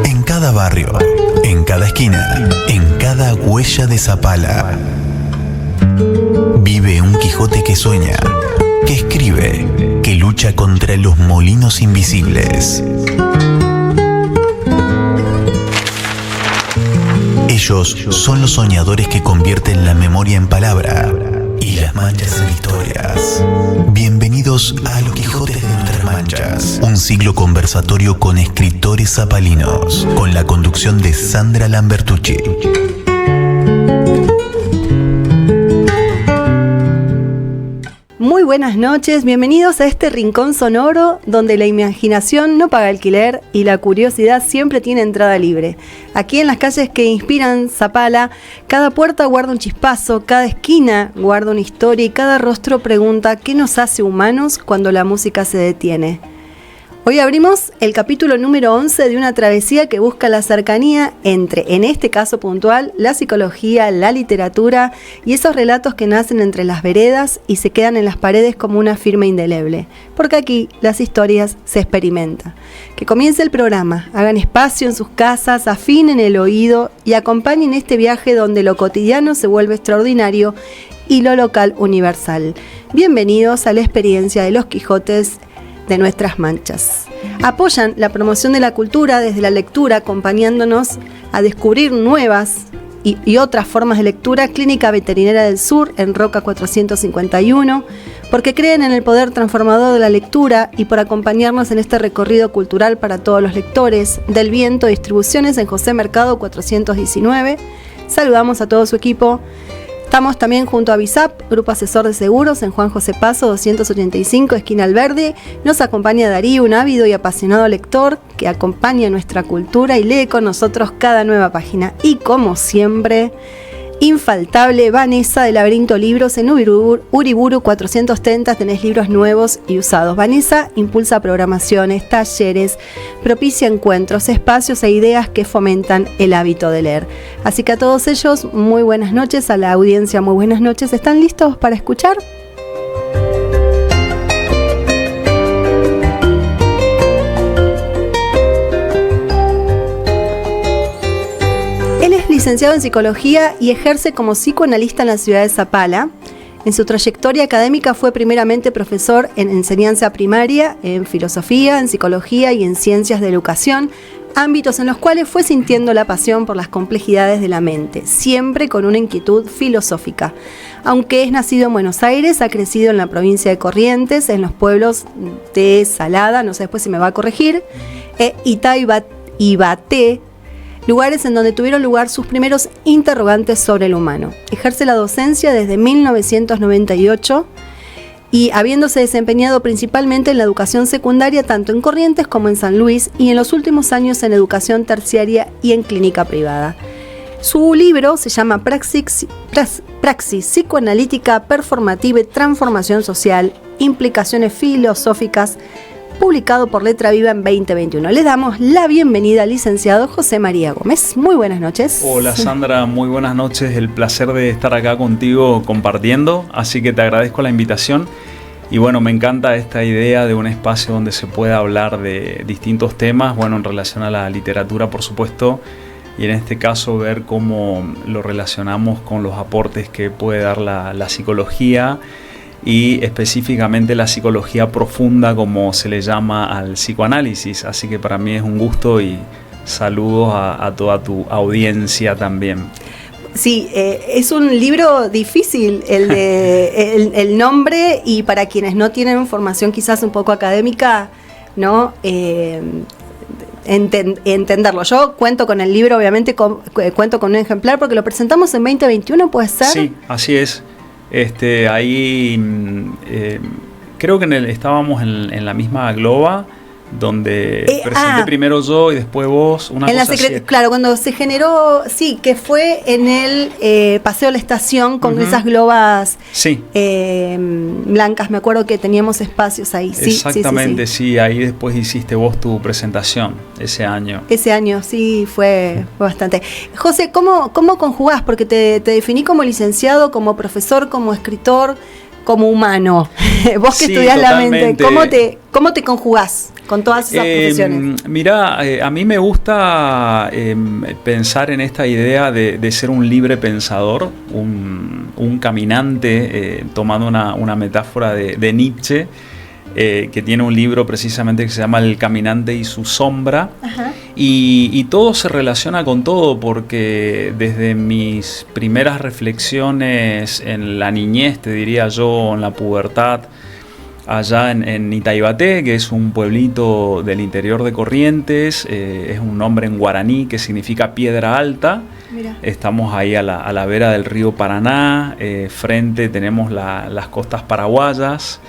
En cada barrio, en cada esquina, en cada huella de Zapala, vive un Quijote que sueña, que escribe, que lucha contra los molinos invisibles. Ellos son los soñadores que convierten la memoria en palabra y las manchas en historias. Bienvenidos a Los Quijotes de Nuestras Manchas, un ciclo conversatorio con escritores zapalinos, con la conducción de Sandra Lambertucci. Muy buenas noches, bienvenidos a este rincón sonoro donde la imaginación no paga alquiler y la curiosidad siempre tiene entrada libre. Aquí en las calles que inspiran Zapala, cada puerta guarda un chispazo, cada esquina guarda una historia y cada rostro pregunta qué nos hace humanos cuando la música se detiene. Hoy abrimos el capítulo número 11 de una travesía que busca la cercanía entre, en este caso puntual, la psicología, la literatura y esos relatos que nacen entre las veredas y se quedan en las paredes como una firma indeleble. Porque aquí las historias se experimentan. Que comience el programa, hagan espacio en sus casas, afinen el oído y acompañen este viaje donde lo cotidiano se vuelve extraordinario y lo local universal. Bienvenidos a la experiencia de Los Quijotes de Nuestras Manchas. Apoyan la promoción de la cultura desde la lectura, acompañándonos a descubrir nuevas y otras formas de lectura. Clínica Veterinaria del Sur, en Roca 451, porque creen en el poder transformador de la lectura y por acompañarnos en este recorrido cultural para todos los lectores. Del Viento Distribuciones, en José Mercado 419. Saludamos a todo su equipo. Estamos también junto a BISAP, Grupo Asesor de Seguros, en Juan José Paso 285, esquina Alberdi. Nos acompaña Darío, un ávido y apasionado lector que acompaña nuestra cultura y lee con nosotros cada nueva página. Y como siempre, infaltable, Vanessa de Laberinto Libros, en Uriburu 430. Tenés libros nuevos y usados. Vanessa impulsa programaciones, talleres, propicia encuentros, espacios e ideas que fomentan el hábito de leer. Así que a todos ellos, muy buenas noches. A la audiencia, muy buenas noches. ¿Están listos para escuchar? Licenciado en Psicología y ejerce como psicoanalista en la ciudad de Zapala. En su trayectoria académica fue primeramente profesor en enseñanza primaria, en filosofía, en psicología y en ciencias de educación, ámbitos en los cuales fue sintiendo la pasión por las complejidades de la mente, siempre con una inquietud filosófica. Aunque es nacido en Buenos Aires, ha crecido en la provincia de Corrientes, en los pueblos de Salada, no sé después si me va a corregir, Itá y Baté, lugares en donde tuvieron lugar sus primeros interrogantes sobre el humano. Ejerce la docencia desde 1998 y habiéndose desempeñado principalmente en la educación secundaria tanto en Corrientes como en San Luis y en los últimos años en educación terciaria y en clínica privada. Su libro se llama Praxis Psicoanalítica Performativa y Transformación Social, Implicaciones Filosóficas, publicado por Letra Viva en 2021. Le damos la bienvenida al licenciado José María Gómez. Muy buenas noches. Hola Sandra, muy buenas noches. El placer de estar acá contigo compartiendo, así que te agradezco la invitación. Y bueno, me encanta esta idea de un espacio donde se pueda hablar de distintos temas, bueno, en relación a la literatura, por supuesto, y en este caso ver cómo lo relacionamos con los aportes que puede dar la psicología, y específicamente la psicología profunda, como se le llama al psicoanálisis. Así que para mí es un gusto y saludos a toda tu audiencia también. Sí, es un libro difícil el nombre, y para quienes no tienen formación quizás un poco académica, ¿no? Entenderlo. Yo cuento con el libro, obviamente cuento con un ejemplar porque lo presentamos en 2021, ¿puede ser? Sí, así es. Ahí creo que estábamos en la misma Globa, donde presenté primero yo y después vos, una cosa así. Claro, cuando se generó, sí, que fue en el Paseo de la Estación con esas globas blancas, me acuerdo que teníamos espacios ahí. Sí, exactamente, sí, ahí después hiciste vos tu presentación ese año. Ese año, sí, fue bastante. José, ¿cómo conjugás? Porque te definí como licenciado, como profesor, como escritor, como humano? Vos que Sí, estudiás la mente, totalmente. ¿cómo te conjugás con todas esas profesiones? Mirá, a mí me gusta pensar en esta idea de ser un libre pensador, un caminante, tomando una metáfora de Nietzsche, que tiene un libro precisamente que se llama El caminante y su sombra. Ajá. Y todo se relaciona con todo, porque desde mis primeras reflexiones en la niñez, te diría yo, en la pubertad, allá en Itaibaté, que es un pueblito del interior de Corrientes, es un nombre en guaraní que significa piedra alta. Mira. Estamos ahí a la vera del río Paraná, frente tenemos las costas paraguayas.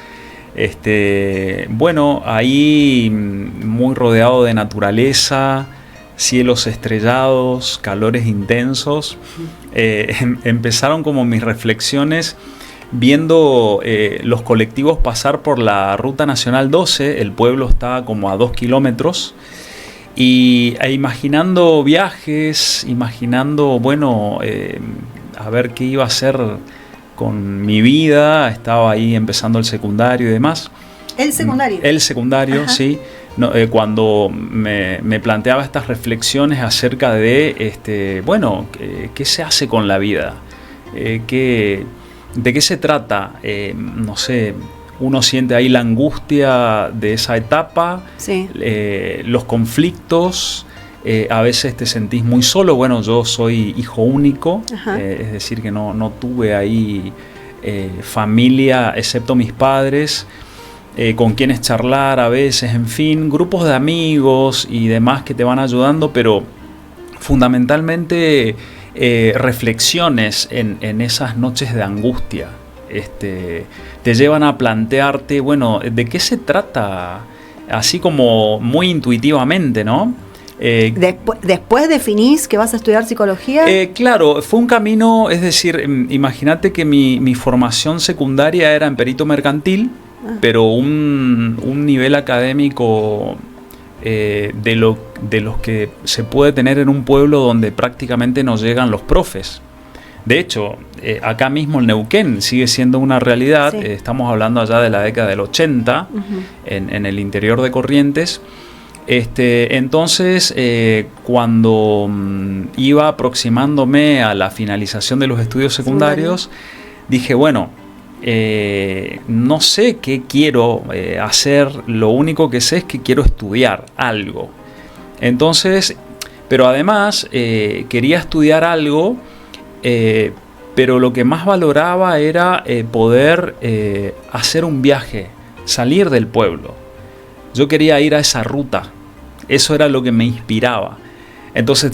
Bueno, ahí muy rodeado de naturaleza, cielos estrellados, calores intensos. Empezaron como mis reflexiones viendo los colectivos pasar por la Ruta Nacional 12, el pueblo está como a 2 kilómetros, e imaginando viajes, imaginando, bueno, a ver qué iba a hacer con mi vida. Estaba ahí empezando el secundario y demás. ¿El secundario? El secundario, Ajá. sí. No, cuando me planteaba estas reflexiones acerca de, bueno, ¿qué se hace con la vida? ¿De qué se trata? No sé, uno siente ahí la angustia de esa etapa, Sí. los conflictos. A veces te sentís muy solo. Bueno, yo soy hijo único, es decir, que no tuve ahí familia, excepto mis padres, con quienes charlar a veces, en fin, grupos de amigos y demás que te van ayudando, pero fundamentalmente reflexiones en esas noches de angustia. Te llevan a plantearte, bueno, ¿de qué se trata? Así como muy intuitivamente, ¿no? Después definís que vas a estudiar psicología. Claro, fue un camino, es decir, imagínate que mi formación secundaria era en perito mercantil, pero un nivel académico de los que se puede tener en un pueblo donde prácticamente no llegan los profes. De hecho, acá mismo en Neuquén sigue siendo una realidad. Sí. Estamos hablando allá de la década del 80, en el interior de Corrientes. Entonces, cuando iba aproximándome a la finalización de los estudios secundarios, dije, bueno, no sé qué quiero hacer, lo único que sé es que quiero estudiar algo. Entonces, pero además quería estudiar algo, pero lo que más valoraba era poder hacer un viaje, salir del pueblo. Yo quería ir a esa ruta. Eso era lo que me inspiraba. Entonces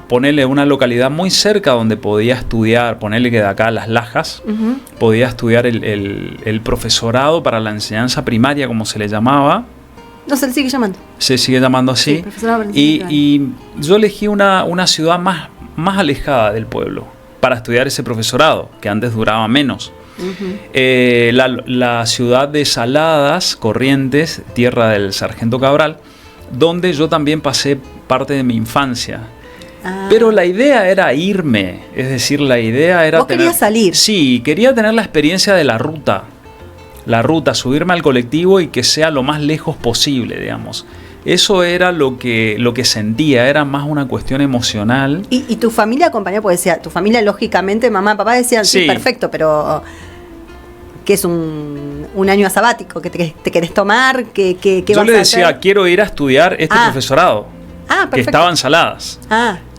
ponerle una localidad muy cerca donde podía estudiar, ponerle que de acá a Las Lajas, podía estudiar el profesorado para la enseñanza primaria, como se le llamaba. No, se le sigue llamando. Se sigue llamando así. Sí, profesorado para la enseñanza primaria. Y yo elegí una ciudad más alejada del pueblo para estudiar ese profesorado, que antes duraba menos. La ciudad de Saladas, Corrientes, tierra del Sargento Cabral, donde yo también pasé parte de mi infancia. Pero la idea era irme, es decir, la idea era ¿Vos querías salir? Sí, quería tener la experiencia de la ruta, subirme al colectivo y que sea lo más lejos posible, digamos. Eso era lo que sentía, era más una cuestión emocional. ¿Y tu familia acompañó? Porque decía, tu familia, lógicamente, mamá, papá decían, sí, perfecto, pero que es un año sabático, que te querés tomar, que yo le decía, quiero ir a estudiar este profesorado, que estaba en Saladas.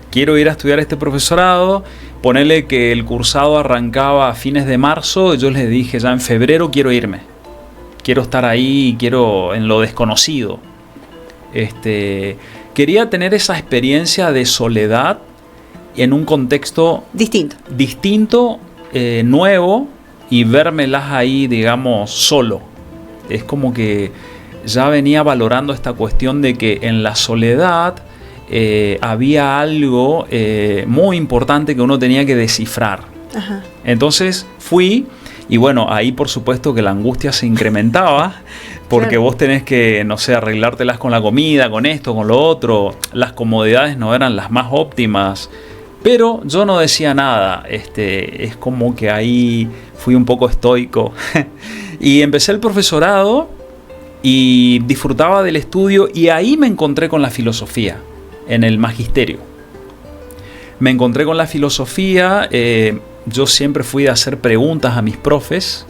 Quiero ir a estudiar este profesorado, ponerle que el cursado arrancaba a fines de marzo, yo les dije, ya en febrero quiero irme, quiero estar ahí, quiero en lo desconocido. Quería tener esa experiencia de soledad en un contexto distinto, nuevo, y vérmelas ahí, digamos, solo. Es como que ya venía valorando esta cuestión de que en la soledad había algo muy importante que uno tenía que descifrar. Entonces fui, y bueno, ahí por supuesto que la angustia se incrementaba, porque vos tenés que, no sé, arreglártelas con la comida, con esto, con lo otro. Las comodidades no eran las más óptimas, Pero yo no decía nada, es como que ahí fui un poco estoico. Y empecé el profesorado y disfrutaba del estudio, y ahí me encontré con la filosofía, en el magisterio. Me encontré con la filosofía, yo siempre fui de hacer preguntas a mis profes,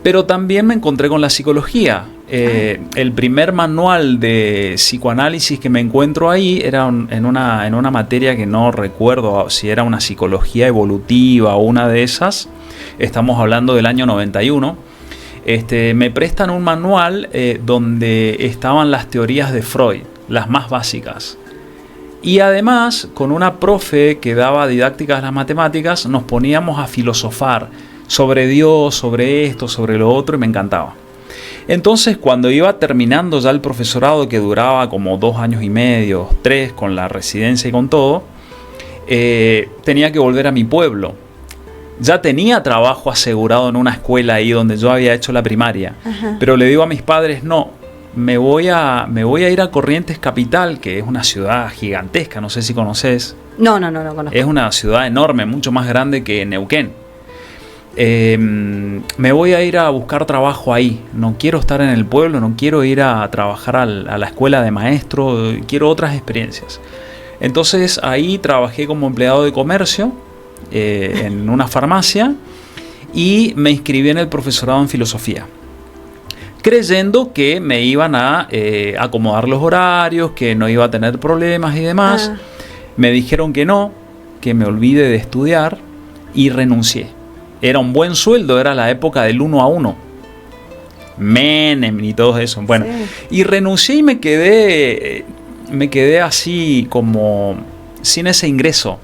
pero también me encontré con la psicología. El primer manual de psicoanálisis que me encuentro ahí era en una materia que no recuerdo si era una psicología evolutiva o una de esas. Estamos hablando del año 91. Me prestan un manual donde estaban las teorías de Freud, las más básicas. Y además, con una profe que daba didácticas de las matemáticas, nos poníamos a filosofar sobre Dios, sobre esto, sobre lo otro, y me encantaba. Entonces, cuando iba terminando ya el profesorado, que duraba como 2 años y medio, 3, con la residencia y con todo, tenía que volver a mi pueblo. Ya tenía trabajo asegurado en una escuela ahí donde yo había hecho la primaria. Ajá. Pero le digo a mis padres, no, me voy a ir a Corrientes Capital, que es una ciudad gigantesca, no sé si conoces. No conozco. Es una ciudad enorme, mucho más grande que Neuquén. Me voy a ir a buscar trabajo ahí, no quiero estar en el pueblo, no quiero ir a trabajar a la escuela de maestro, quiero otras experiencias. Entonces ahí trabajé como empleado de comercio en una farmacia y me inscribí en el profesorado en filosofía, creyendo que me iban a acomodar los horarios, que no iba a tener problemas y demás. Me dijeron que no, que me olvide de estudiar, y renuncié. Era un buen sueldo, era la época del 1 a 1. Menem y todo eso. Bueno, sí. Y renuncié y me quedé así como sin ese ingreso.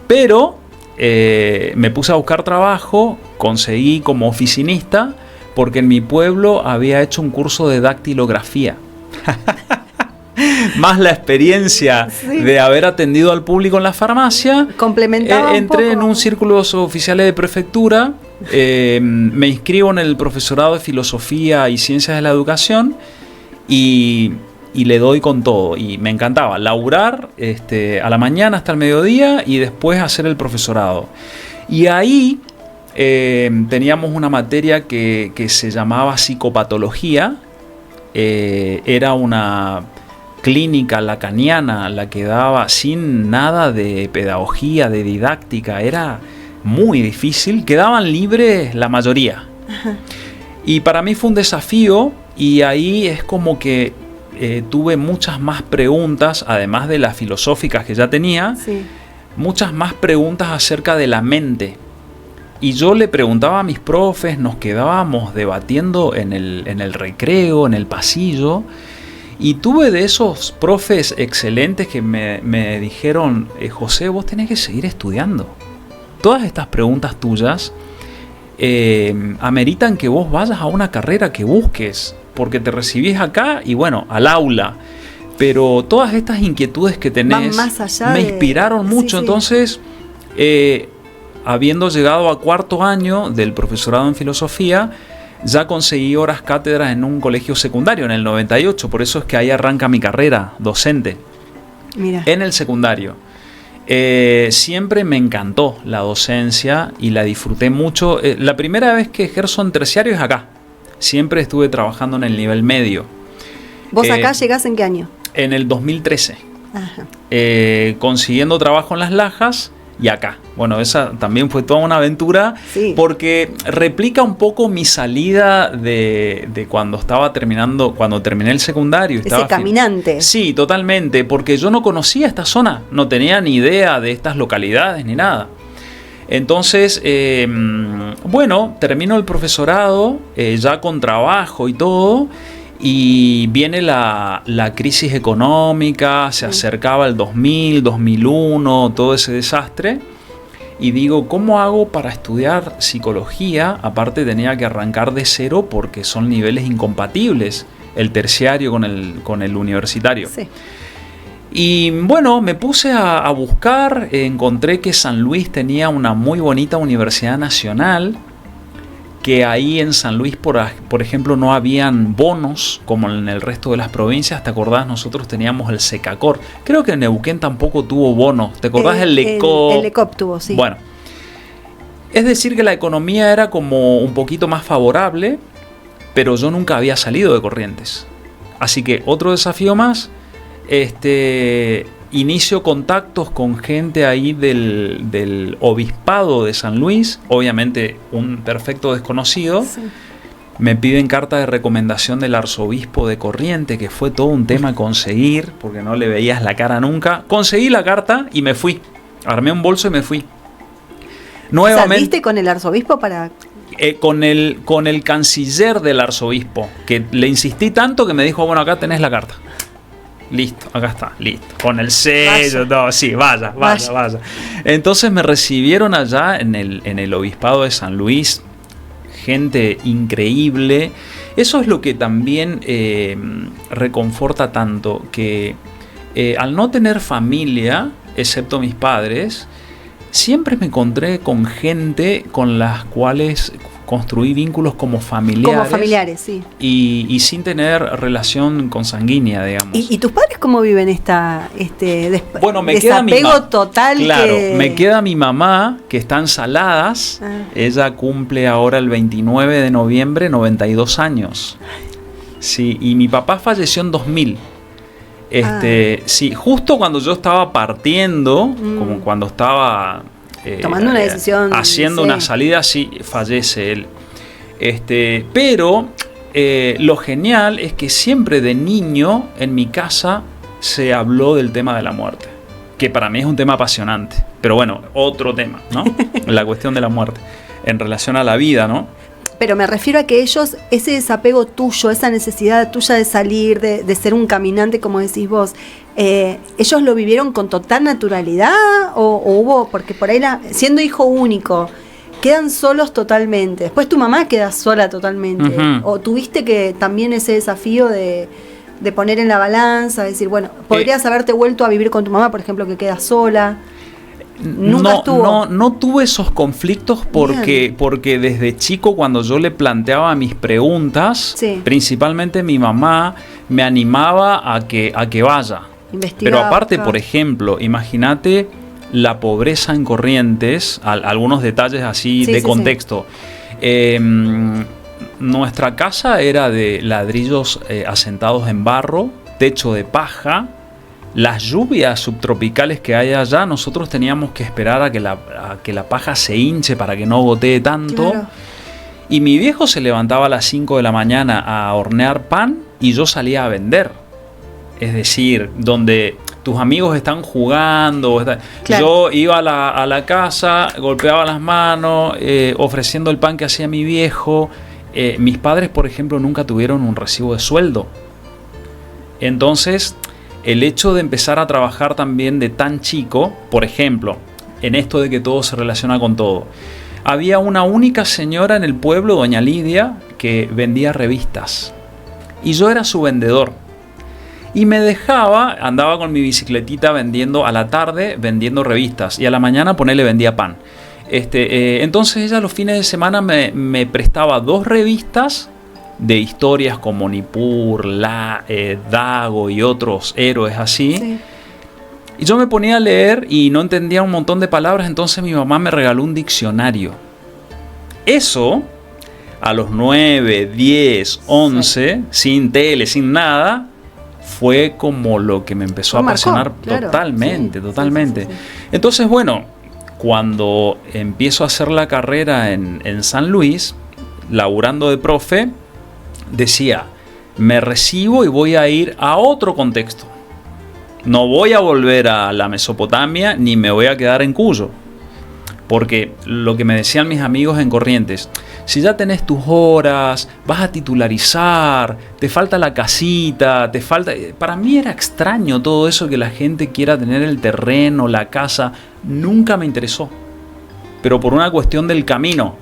Pero me puse a buscar trabajo, conseguí como oficinista, porque en mi pueblo había hecho un curso de dactilografía. Más la experiencia de haber atendido al público en la farmacia. Complementaba entré en un círculo de oficiales de prefectura, me inscribo en el profesorado de filosofía y ciencias de la educación y le doy con todo. Y me encantaba laburar a la mañana hasta el mediodía y después hacer el profesorado. Y ahí teníamos una materia que se llamaba psicopatología. Era una clínica lacaniana la que daba, sin nada de pedagogía, de didáctica. Era muy difícil, quedaban libres la mayoría. Ajá. Y para mí fue un desafío, y ahí es como que tuve muchas más preguntas, además de las filosóficas que ya tenía, muchas más preguntas acerca de la mente. Y yo le preguntaba a mis profes, nos quedábamos debatiendo en el recreo, en el pasillo. Y tuve de esos profes excelentes que me dijeron, José, vos tenés que seguir estudiando. Todas estas preguntas tuyas ameritan que vos vayas a una carrera que busques, porque te recibís acá y bueno, al aula. Pero todas estas inquietudes que tenés me inspiraron mucho. Sí. Entonces, habiendo llegado a 4º año del profesorado en filosofía, ya conseguí horas cátedras en un colegio secundario en el 98, por eso es que ahí arranca mi carrera docente. Mira. En el secundario. Siempre me encantó la docencia y la disfruté mucho. La primera vez que ejerzo en terciario es acá. Siempre estuve trabajando en el nivel medio. ¿Vos acá llegás en qué año? En el 2013. Ajá. Consiguiendo trabajo en Las Lajas. Y acá, bueno, esa también fue toda una aventura, porque replica un poco mi salida de cuando estaba cuando terminé el secundario. Ese caminante. Sí, totalmente, porque yo no conocía esta zona, no tenía ni idea de estas localidades ni nada. Entonces, bueno, termino el profesorado, ya con trabajo y todo, y viene la crisis económica, se acercaba el 2000, 2001, todo ese desastre. Y digo, ¿cómo hago para estudiar psicología? Aparte tenía que arrancar de cero porque son niveles incompatibles, el terciario con el universitario. Sí. Y bueno, me puse a buscar, encontré que San Luis tenía una muy bonita universidad nacional, que ahí en San Luis, por ejemplo, no habían bonos como en el resto de las provincias. ¿Te acordás? Nosotros teníamos el Secacor. Creo que Neuquén tampoco tuvo bonos. ¿Te acordás? El Lecop. El Lecop tuvo, sí. Bueno, es decir que la economía era como un poquito más favorable, pero yo nunca había salido de Corrientes. Así que otro desafío más, inicio contactos con gente ahí del obispado de San Luis, obviamente un perfecto desconocido. Sí. Me piden carta de recomendación del arzobispo de Corrientes, que fue todo un tema conseguir, porque no le veías la cara nunca. Conseguí la carta y me fui. Armé un bolso y me fui. Nuevamente. ¿Saliste con el arzobispo para...? Con el canciller del arzobispo, que le insistí tanto que me dijo, bueno, acá tenés la carta. Listo, acá está, listo. Con el sello, todo, sí, vaya. Entonces me recibieron allá en el obispado de San Luis, gente increíble. Eso es lo que también reconforta tanto, que al no tener familia, excepto mis padres, siempre me encontré con gente con las cuales construí vínculos como familiares. Como familiares, sí. Y sin tener relación consanguínea, digamos. ¿Y tus padres cómo viven bueno, me queda desapego total? Claro, me queda mi mamá, que está en Saladas. Ella cumple ahora el 29 de noviembre 92 años. Sí, y mi papá falleció en 2000. Sí, justo cuando yo estaba partiendo, como cuando estaba tomando una decisión, haciendo una salida, sí, fallece él. Pero lo genial es que siempre de niño en mi casa se habló del tema de la muerte, que para mí es un tema apasionante. Pero bueno, otro tema, ¿no? La cuestión de la muerte en relación a la vida, ¿no? Pero me refiero a que ellos, ese desapego tuyo, esa necesidad tuya de salir, de ser un caminante, como decís vos, ¿ellos lo vivieron con total naturalidad? ¿O hubo, porque por ahí siendo hijo único, quedan solos totalmente? Después tu mamá queda sola totalmente. Uh-huh. ¿O tuviste que también ese desafío de poner en la balanza, decir, bueno, podrías haberte vuelto a vivir con tu mamá, por ejemplo, que queda sola? No tuve esos conflictos porque desde chico, cuando yo le planteaba mis preguntas, sí, principalmente mi mamá me animaba a que vaya. Pero aparte, por ejemplo, imagínate la pobreza en Corrientes, algunos detalles así de contexto. Sí. Nuestra casa era de ladrillos asentados en barro, techo de paja. Las lluvias subtropicales que hay allá, nosotros teníamos que esperar a que la paja se hinche para que no gotee tanto. Claro. Y mi viejo se levantaba a las 5 de la mañana a hornear pan y yo salía a vender. Es decir, donde tus amigos están jugando, claro, yo iba a la casa, golpeaba las manos, ofreciendo el pan que hacía mi viejo. Mis padres, por ejemplo, nunca tuvieron un recibo de sueldo. Entonces, el hecho de empezar a trabajar también de tan chico, por ejemplo, en esto de que todo se relaciona con todo. Había una única señora en el pueblo, doña Lidia, que vendía revistas. Y yo era su vendedor. Y me dejaba, andaba con mi bicicletita vendiendo a la tarde, vendiendo revistas. Y a la mañana, vendía pan. Entonces ella los fines de semana me prestaba 2 revistas de historias como Nippur, Dago y otros héroes así. Sí. Y yo me ponía a leer y no entendía un montón de palabras, entonces mi mamá me regaló un diccionario. Eso, a los 9, 10, 11, sí, sin tele, sin nada, fue como lo que me empezó a apasionar, claro, totalmente. Sí. Entonces, bueno, cuando empiezo a hacer la carrera en San Luis, laburando de profe, decía, me recibo y voy a ir a otro contexto. No voy a volver a la Mesopotamia ni me voy a quedar en Cuyo. Porque lo que me decían mis amigos en Corrientes, si ya tenés tus horas, vas a titularizar, te falta la casita, te falta... Para mí era extraño todo eso, que la gente quiera tener el terreno, la casa. Nunca me interesó. Pero por una cuestión del camino.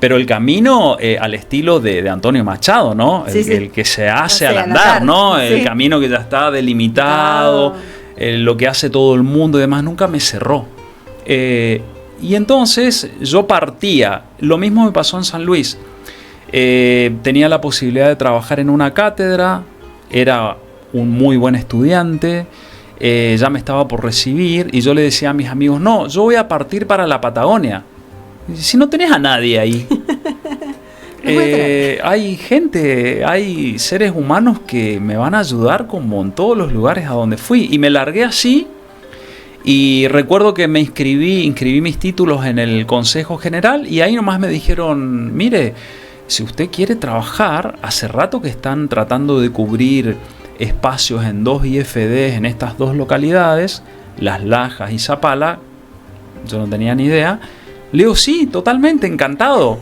Pero el camino al estilo de Antonio Machado, ¿no? Sí. El que se hace al andar, ¿no? Sí. El camino que ya está delimitado, lo que hace todo el mundo y demás, nunca me cerró. Y entonces yo partía. Lo mismo me pasó en San Luis. Tenía la posibilidad de trabajar en una cátedra. Era un muy buen estudiante. Ya me estaba por recibir. Y yo le decía a mis amigos, no, yo voy a partir para la Patagonia. Y si no tenés a nadie ahí. Hay gente, hay seres humanos que me van a ayudar como en todos los lugares a donde fui. Y me largué así. Y recuerdo que me inscribí mis títulos en el Consejo General. Y ahí nomás me dijeron, mire, si usted quiere trabajar, hace rato que están tratando de cubrir espacios en 2 IFDs en estas 2 localidades, Las Lajas y Zapala. Yo no tenía ni idea. Le digo, sí, totalmente, encantado.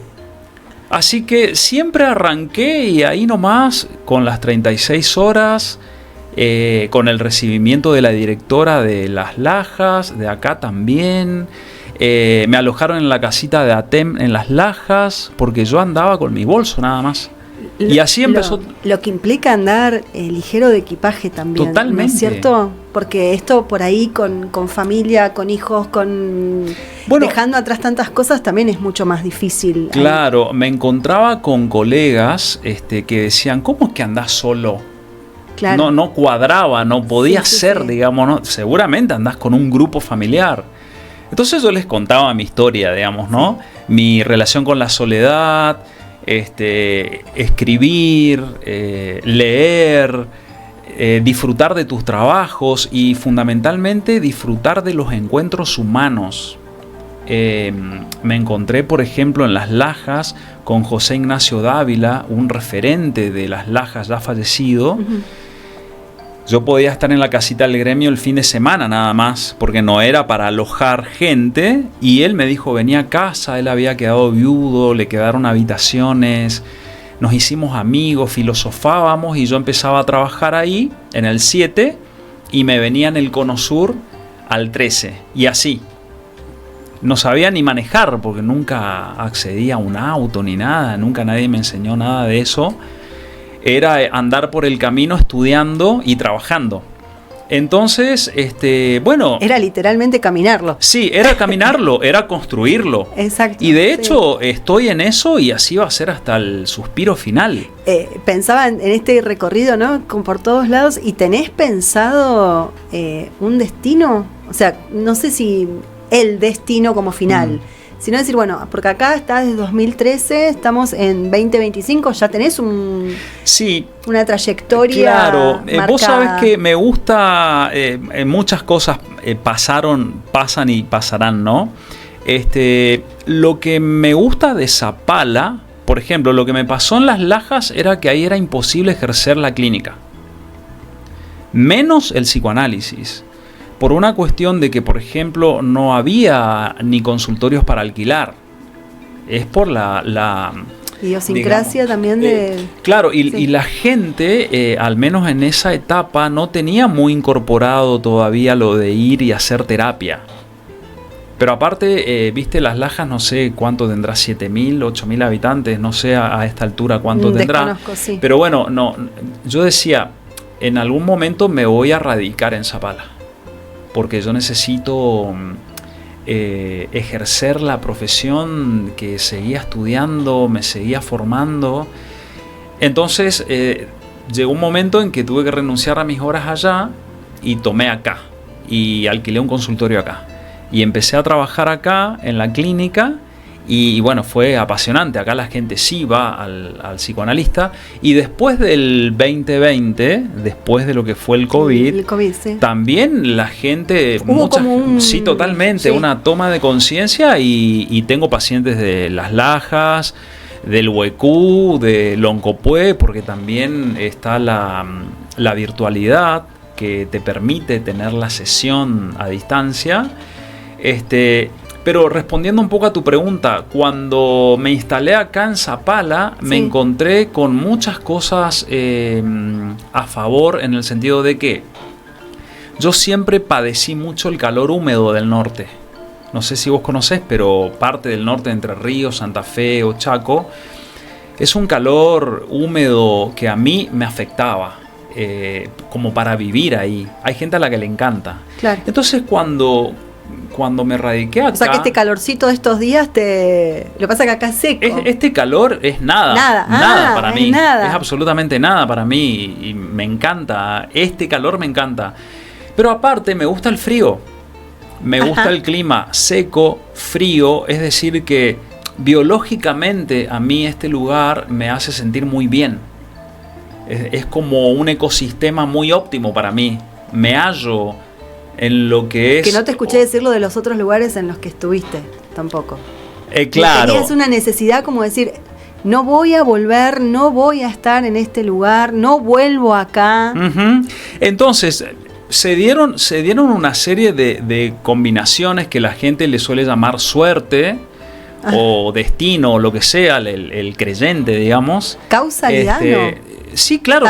Así que siempre arranqué y ahí nomás, con las 36 horas, con el recibimiento de la directora de Las Lajas, de acá también. Me alojaron en la casita de ATEM en Las Lajas, porque yo andaba con mi bolso nada más. Y así empezó. Lo que implica andar ligero de equipaje también. Totalmente. ¿No es cierto? Porque esto por ahí con familia, con hijos, dejando atrás tantas cosas también es mucho más difícil. Claro, me encontraba con colegas que decían, ¿cómo es que andás solo? Claro. No cuadraba, no podía ser, digamos, ¿no? Seguramente andás con un grupo familiar. Entonces yo les contaba mi historia, digamos, ¿no? Mi relación con la soledad, escribir, leer, disfrutar de tus trabajos y fundamentalmente disfrutar de los encuentros humanos. Me encontré, por ejemplo, en Las Lajas con José Ignacio Dávila, un referente de Las Lajas ya fallecido. Uh-huh. Yo podía estar en la casita del gremio el fin de semana nada más, porque no era para alojar gente, y él me dijo, venía a casa, él había quedado viudo, le quedaron habitaciones, nos hicimos amigos, filosofábamos, y yo empezaba a trabajar ahí, en el 7, y me venía en el Cono Sur al 13, y así. No sabía ni manejar, porque nunca accedí a un auto ni nada, nunca nadie me enseñó nada de eso. Era andar por el camino estudiando y trabajando. Entonces, bueno... Era literalmente caminarlo. Sí, era caminarlo, era construirlo. Exacto. Y de hecho, estoy en eso y así va a ser hasta el suspiro final. Pensaba en este recorrido, ¿no? Por todos lados. ¿Y tenés pensado un destino? O sea, no sé si el destino como final. Sino decir, bueno, porque acá está desde 2013, estamos en 2025, ya tenés una trayectoria. Claro, vos sabés que me gusta, muchas cosas pasan y pasarán, ¿no? Lo que me gusta de Zapala, por ejemplo, lo que me pasó en Las Lajas era que ahí era imposible ejercer la clínica, menos el psicoanálisis. Por una cuestión de que, por ejemplo, no había ni consultorios para alquilar. Es por la idiosincrasia, digamos, también de... Claro, y la gente, al menos en esa etapa, no tenía muy incorporado todavía lo de ir y hacer terapia. Pero aparte, viste, Las Lajas, no sé cuánto tendrá, 7.000, 8.000 habitantes, no sé a esta altura cuánto tendrá. Desconozco, sí. Pero bueno, no, yo decía, en algún momento me voy a radicar en Zapala. Porque yo necesito ejercer la profesión que seguía estudiando, me seguía formando. Entonces llegó un momento en que tuve que renunciar a mis horas allá y tomé acá. Y alquilé un consultorio acá. Y empecé a trabajar acá en la clínica. Y bueno, fue apasionante. Acá la gente sí va al psicoanalista. Y después del 2020, después de lo que fue el COVID, sí. También la gente... sí, totalmente. Sí. Una toma de conciencia y tengo pacientes de Las Lajas, del Huecú, de Loncopué, porque también está la virtualidad que te permite tener la sesión a distancia. Pero respondiendo un poco a tu pregunta, cuando me instalé acá en Zapala, sí, me encontré con muchas cosas a favor, en el sentido de que yo siempre padecí mucho el calor húmedo del norte. No sé si vos conocés, pero parte del norte de Entre Ríos, Santa Fe o Chaco, es un calor húmedo que a mí me afectaba, como para vivir ahí. Hay gente a la que le encanta. Claro. Entonces cuando cuando me radiqué acá... O sea que este calorcito de estos días lo que pasa que acá es seco. Este calor es nada. Nada para mí. Es absolutamente nada para mí. Y me encanta. Este calor me encanta. Pero aparte me gusta el frío. Me gusta el clima seco, frío. Es decir que biológicamente a mí este lugar me hace sentir muy bien. Es como un ecosistema muy óptimo para mí. Me hallo en lo que es... Que no te escuché decirlo de los otros lugares en los que estuviste, tampoco. Claro. Tenías una necesidad como decir, no voy a volver, no voy a estar en este lugar, no vuelvo acá. Uh-huh. Entonces, se dieron una serie de combinaciones que la gente le suele llamar suerte, o destino, o lo que sea, el creyente, digamos. ¿Causalidad no? Sí, claro,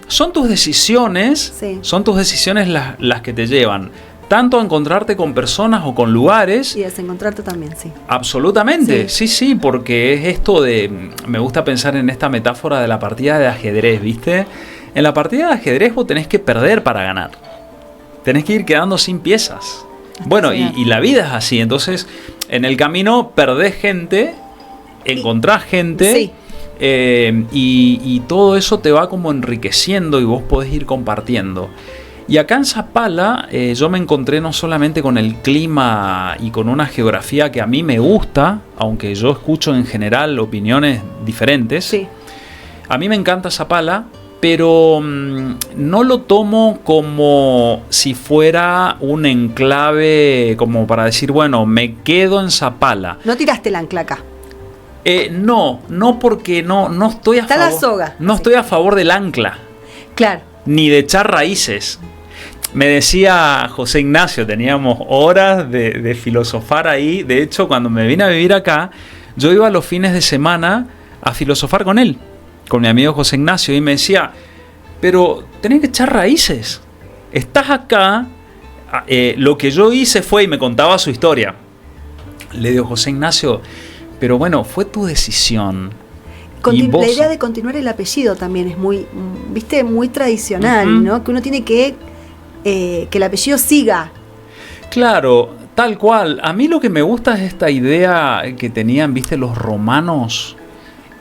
son tus decisiones, sí. Son tus decisiones las que te llevan tanto a encontrarte con personas o con lugares. Y a desencontrarte también, sí. Absolutamente, sí, porque es esto de... Me gusta pensar en esta metáfora de la partida de ajedrez, ¿viste? En la partida de ajedrez vos tenés que perder para ganar. Tenés que ir quedando sin piezas. Bueno, y la vida es así. Entonces, en el camino perdés gente, encontrás gente... Sí. Y todo eso te va como enriqueciendo y vos podés ir compartiendo. Y acá en Zapala yo me encontré no solamente con el clima y con una geografía que a mí me gusta, aunque yo escucho en general opiniones diferentes. Sí. A mí me encanta Zapala, pero no lo tomo como si fuera un enclave, como para decir, bueno, me quedo en Zapala. No tiraste el ancla acá. No porque no estoy a favor. Está la soga. No estoy a favor del ancla. Claro. Ni de echar raíces. Me decía José Ignacio, teníamos horas de filosofar ahí. De hecho, cuando me vine a vivir acá, yo iba los fines de semana a filosofar con él, con mi amigo José Ignacio, y me decía, pero tenés que echar raíces. Estás acá, lo que yo hice fue, y me contaba su historia. Le digo, José Ignacio, pero bueno, fue tu decisión. La idea de continuar el apellido también es muy, viste, muy tradicional, ¿no? Que uno tiene que el apellido siga. Claro, tal cual. A mí lo que me gusta es esta idea que tenían, viste, los romanos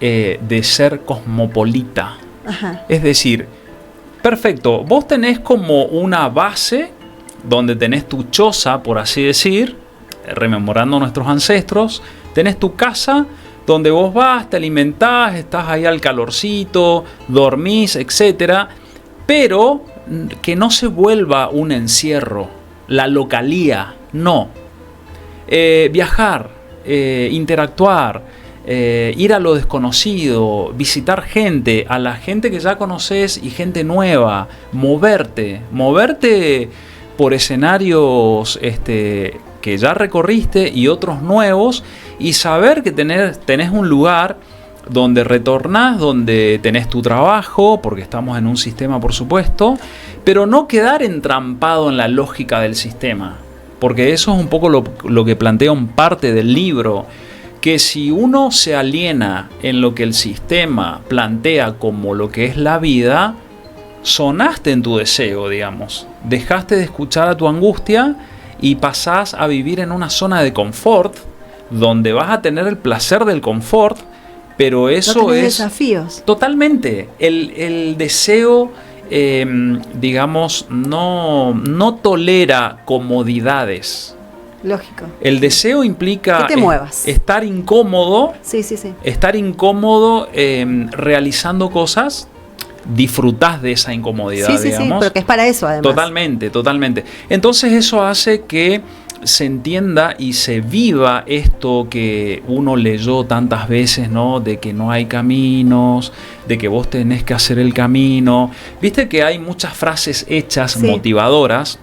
de ser cosmopolita. Ajá. Es decir, perfecto, vos tenés como una base donde tenés tu choza, por así decir, rememorando a nuestros ancestros. Tenés tu casa donde vos vas, te alimentás, estás ahí al calorcito, dormís, etc. Pero que no se vuelva un encierro, la localía, no. Viajar, interactuar, ir a lo desconocido, visitar gente, a la gente que ya conoces y gente nueva, moverte por escenarios que ya recorriste y otros nuevos, y saber que tenés un lugar donde retornás, donde tenés tu trabajo, porque estamos en un sistema, por supuesto, pero no quedar entrampado en la lógica del sistema, porque eso es un poco lo que planteo en parte del libro, que si uno se aliena en lo que el sistema plantea como lo que es la vida, sonaste en tu deseo, digamos, dejaste de escuchar a tu angustia y pasás a vivir en una zona de confort, donde vas a tener el placer del confort, pero eso no es desafíos. Totalmente. El deseo, digamos, no tolera comodidades. Lógico. El deseo implica que te muevas. Estar incómodo. Sí. Estar incómodo realizando cosas. Disfrutás de esa incomodidad, digamos. Sí, pero que es para eso, además. Totalmente. Entonces eso hace que se entienda y se viva esto que uno leyó tantas veces, ¿no? De que no hay caminos, de que vos tenés que hacer el camino. Viste que hay muchas frases hechas motivadoras,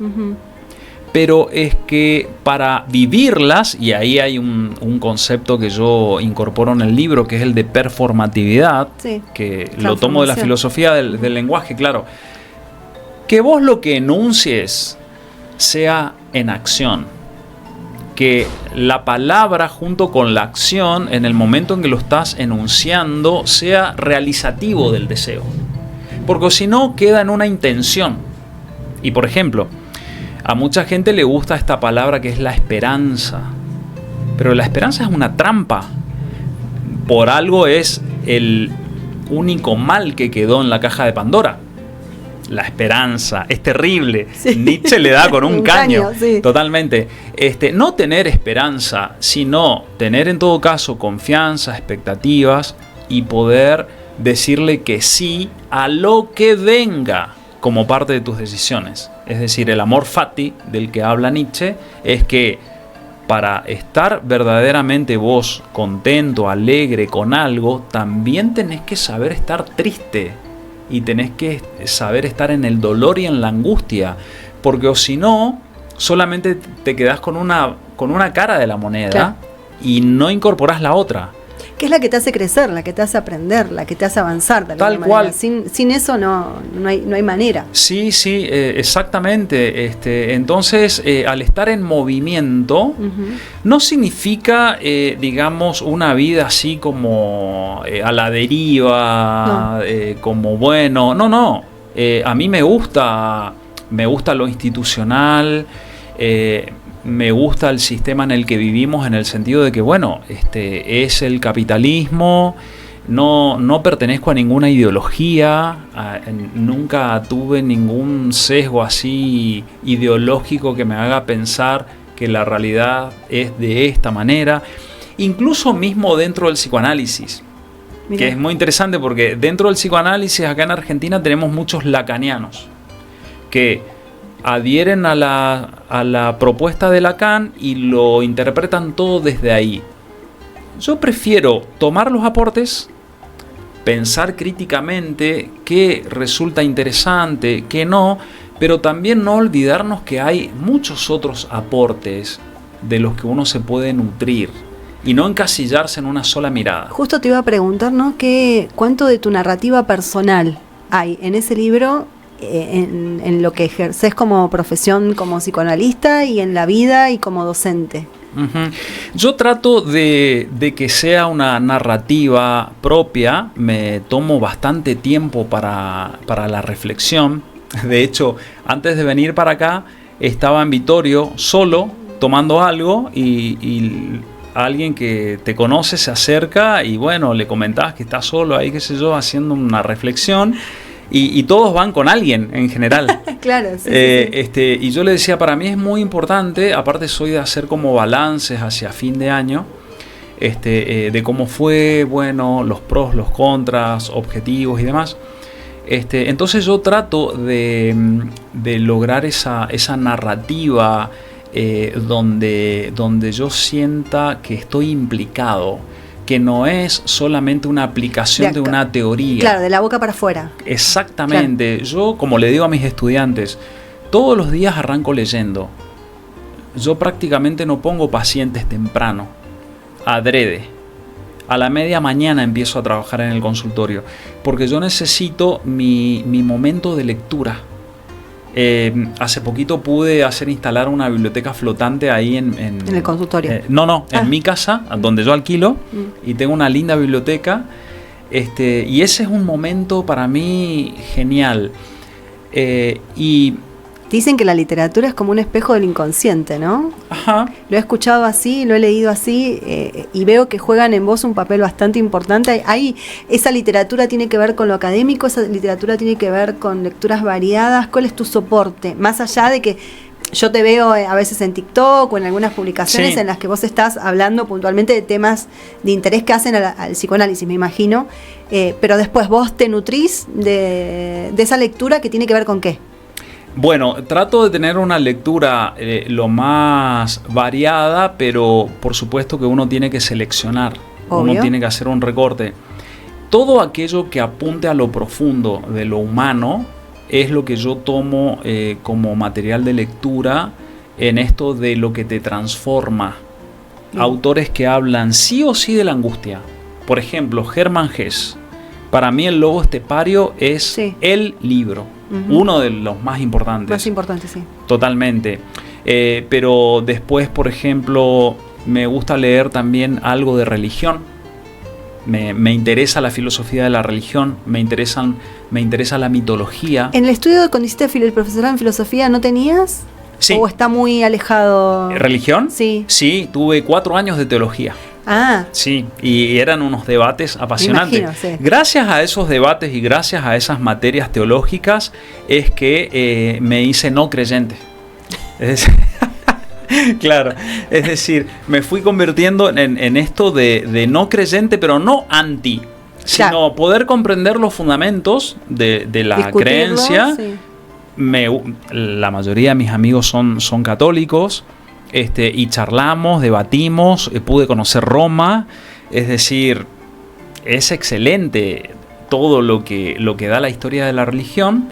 pero es que para vivirlas, y ahí hay un concepto que yo incorporo en el libro, que es el de performatividad, que lo tomo de la filosofía del lenguaje, claro. Que vos lo que enuncies sea en acción. Que la palabra junto con la acción, en el momento en que lo estás enunciando, sea realizativo del deseo. Porque si no, queda en una intención. Y por ejemplo, A mucha gente le gusta esta palabra que es la esperanza, pero la esperanza es una trampa. Por algo es el único mal que quedó en la caja de Pandora. La esperanza es terrible. Sí. Nietzsche le da con un caño. Sí. Totalmente. No tener esperanza, sino tener en todo caso confianza, expectativas y poder decirle que sí a lo que venga como parte de tus decisiones. Es decir, el amor fati del que habla Nietzsche es que para estar verdaderamente vos contento, alegre con algo, también tenés que saber estar triste y tenés que saber estar en el dolor y en la angustia, porque o si no, solamente te quedás con una cara de la moneda, claro, y no incorporás la otra. Que es la que te hace crecer, la que te hace aprender, la que te hace avanzar de Tal cual. Sin eso no hay manera. Sí, exactamente. Entonces, al estar en movimiento, no significa, digamos, una vida así como a la deriva, como bueno. No. A mí me gusta lo institucional. Me gusta el sistema en el que vivimos, en el sentido de que, bueno, es el capitalismo, no pertenezco a ninguna ideología, nunca tuve ningún sesgo así ideológico que me haga pensar que la realidad es de esta manera, incluso mismo dentro del psicoanálisis. Mirá. Que es muy interesante porque dentro del psicoanálisis acá en Argentina tenemos muchos lacanianos que adhieren a la propuesta de Lacan y lo interpretan todo desde ahí. Yo prefiero tomar los aportes, pensar críticamente qué resulta interesante, qué no, pero también no olvidarnos que hay muchos otros aportes de los que uno se puede nutrir y no encasillarse en una sola mirada. Justo te iba a preguntar, ¿no? ¿Cuánto de tu narrativa personal hay en ese libro? En lo que ejerces como profesión, como psicoanalista, y en la vida y como docente. Yo trato de que sea una narrativa propia. Me tomo bastante tiempo para la reflexión. De hecho, antes de venir para acá, estaba en Vittorio solo, tomando algo, y alguien que te conoce se acerca y bueno, le comentás que estás solo ahí, qué sé yo, haciendo una reflexión. Y todos van con alguien en general. Claro, sí. Y yo le decía, para mí es muy importante, aparte soy de hacer como balances hacia fin de año, de cómo fue, bueno, los pros, los contras, objetivos y demás. Entonces yo trato de lograr esa narrativa donde yo sienta que estoy implicado, que no es solamente una aplicación de una teoría. Claro, de la boca para afuera. Exactamente. Claro. Yo, como le digo a mis estudiantes, todos los días arranco leyendo. Yo prácticamente no pongo pacientes temprano, adrede. A la media mañana empiezo a trabajar en el consultorio, porque yo necesito mi momento de lectura. Hace poquito pude hacer instalar una biblioteca flotante ahí en el consultorio. En mi casa, donde yo alquilo, y tengo una linda biblioteca. Y ese es un momento para mí genial. Y dicen que la literatura es como un espejo del inconsciente, ¿no? Ajá. Lo he escuchado así, lo he leído así, y veo que juegan en vos un papel bastante importante. Esa literatura tiene que ver con lo académico, esa literatura tiene que ver con lecturas variadas. ¿Cuál es tu soporte? Más allá de que yo te veo a veces en TikTok o en algunas publicaciones, sí, en las que vos estás hablando puntualmente de temas de interés que hacen al psicoanálisis, me imagino, pero después vos te nutrís de esa lectura que tiene que ver con ¿qué? Bueno, trato de tener una lectura lo más variada, pero por supuesto que uno tiene que seleccionar. Obvio. Uno tiene que hacer un recorte. Todo aquello que apunte a lo profundo de lo humano es lo que yo tomo como material de lectura en esto de lo que te transforma. Autores que hablan sí o sí de la angustia. Por ejemplo, Hermann Hesse. Para mí El lobo estepario es el libro. Uno de los más importantes. Más importante, sí. Totalmente. Pero después, por ejemplo, me gusta leer también algo de religión. Me interesa la filosofía de la religión, me interesa la mitología. ¿En el estudio cuando hiciste el profesorado en filosofía no tenías Sí. ¿O está muy alejado? ¿Religión? Sí. Sí, tuve 4 años de teología. Ah. Sí, y eran unos debates apasionantes. Me imagino, sí. Gracias a esos debates y gracias a esas materias teológicas es que me hice no creyente. Claro, es decir, me fui convirtiendo en esto de no creyente, pero no anti, sino poder comprender los fundamentos de la creencia. Sí. La mayoría de mis amigos son católicos, y charlamos, debatimos, pude conocer Roma, es decir, es excelente todo lo que da la historia de la religión,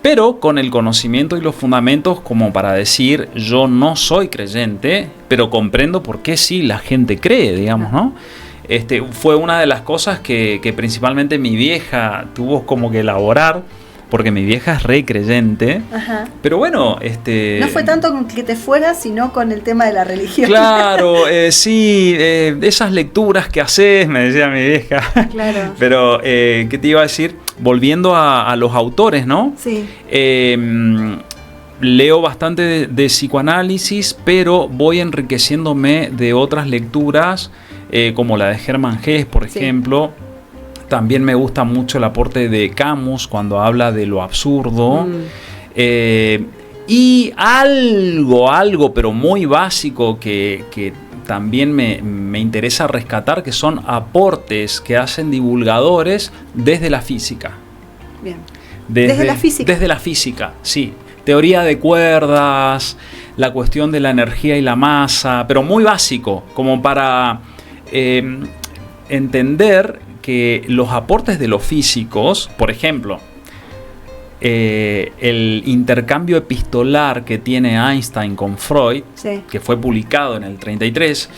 pero con el conocimiento y los fundamentos como para decir, yo no soy creyente, pero comprendo por qué sí la gente cree, digamos, ¿no? Fue una de las cosas que principalmente mi vieja tuvo como que elaborar, porque mi vieja es re creyente. Ajá. Pero bueno, no fue tanto con que te fueras, sino con el tema de la religión. Claro, sí, esas lecturas que haces, me decía mi vieja. Claro. Pero, ¿qué te iba a decir? Volviendo a los autores, ¿no? Sí. Leo bastante de psicoanálisis, pero voy enriqueciéndome de otras lecturas, como la de Hermann Hesse, por ejemplo. También me gusta mucho el aporte de Camus cuando habla de lo absurdo. Y algo, pero muy básico que también me interesa rescatar, que son aportes que hacen divulgadores desde la física. Bien. ¿Desde la física? Desde la física, sí. Teoría de cuerdas, la cuestión de la energía y la masa, pero muy básico, como para entender que los aportes de los físicos, por ejemplo, el intercambio epistolar que tiene Einstein con Freud, sí, que fue publicado en el 33,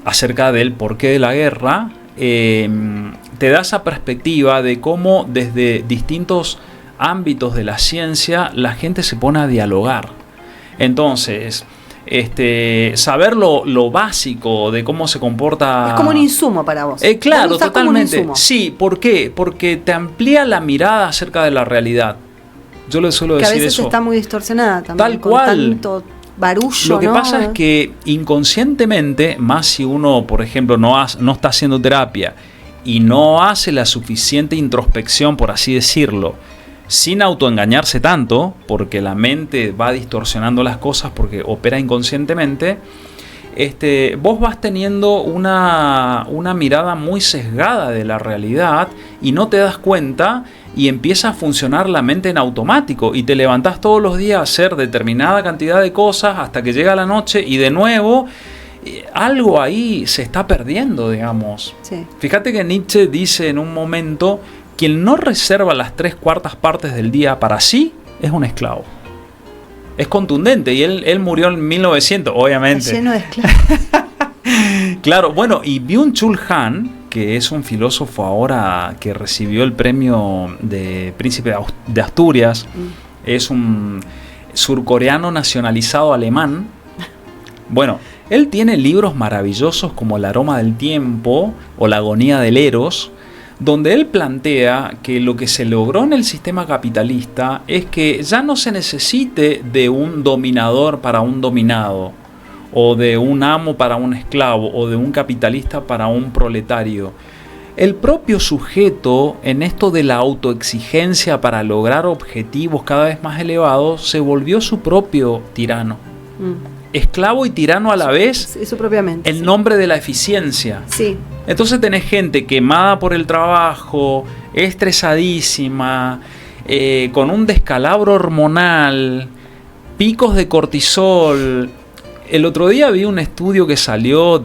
acerca del porqué de la guerra, te da esa perspectiva de cómo desde distintos ámbitos de la ciencia la gente se pone a dialogar. Entonces, saber lo básico de cómo se comporta. Es como un insumo para vos. Claro, totalmente. Sí, ¿por qué? Porque te amplía la mirada acerca de la realidad. Yo le suelo decir eso. Que a veces está muy distorsionada también. Tal cual. Tanto barullo. Lo que pasa es que inconscientemente, más si uno, por ejemplo, no está haciendo terapia y no hace la suficiente introspección, por así decirlo, sin autoengañarse tanto, porque la mente va distorsionando las cosas porque opera inconscientemente, vos vas teniendo una mirada muy sesgada de la realidad y no te das cuenta y empieza a funcionar la mente en automático y te levantás todos los días a hacer determinada cantidad de cosas hasta que llega la noche y de nuevo algo ahí se está perdiendo, digamos. Sí. Fíjate que Nietzsche dice en un momento: quien no reserva las 3/4 partes del día para sí es un esclavo. Es contundente y él murió en 1900, obviamente. Está lleno de esclavos. Claro, bueno, y Byung-Chul Han, que es un filósofo ahora que recibió el premio de Príncipe de Asturias, es un surcoreano nacionalizado alemán. Bueno, él tiene libros maravillosos como El aroma del tiempo o La agonía del Eros, donde él plantea que lo que se logró en el sistema capitalista es que ya no se necesite de un dominador para un dominado, o de un amo para un esclavo, o de un capitalista para un proletario. El propio sujeto, en esto de la autoexigencia para lograr objetivos cada vez más elevados, se volvió su propio tirano. Esclavo y tirano a la vez, sí, su propia mente, en nombre de la eficiencia. Sí. Entonces tenés gente quemada por el trabajo, estresadísima, con un descalabro hormonal, picos de cortisol. El otro día vi un estudio que salió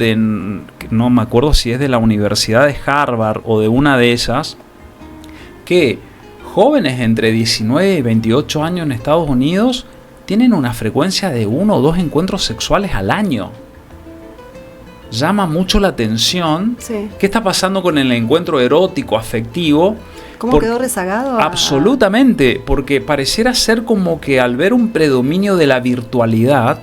no me acuerdo si es de la Universidad de Harvard o de una de esas, que jóvenes entre 19 y 28 años en Estados Unidos tienen una frecuencia de 1 o 2 encuentros sexuales al año. Llama mucho la atención. Sí. ¿Qué está pasando con el encuentro erótico, afectivo? ¿Cómo quedó rezagado? Absolutamente, porque pareciera ser como que al ver un predominio de la virtualidad,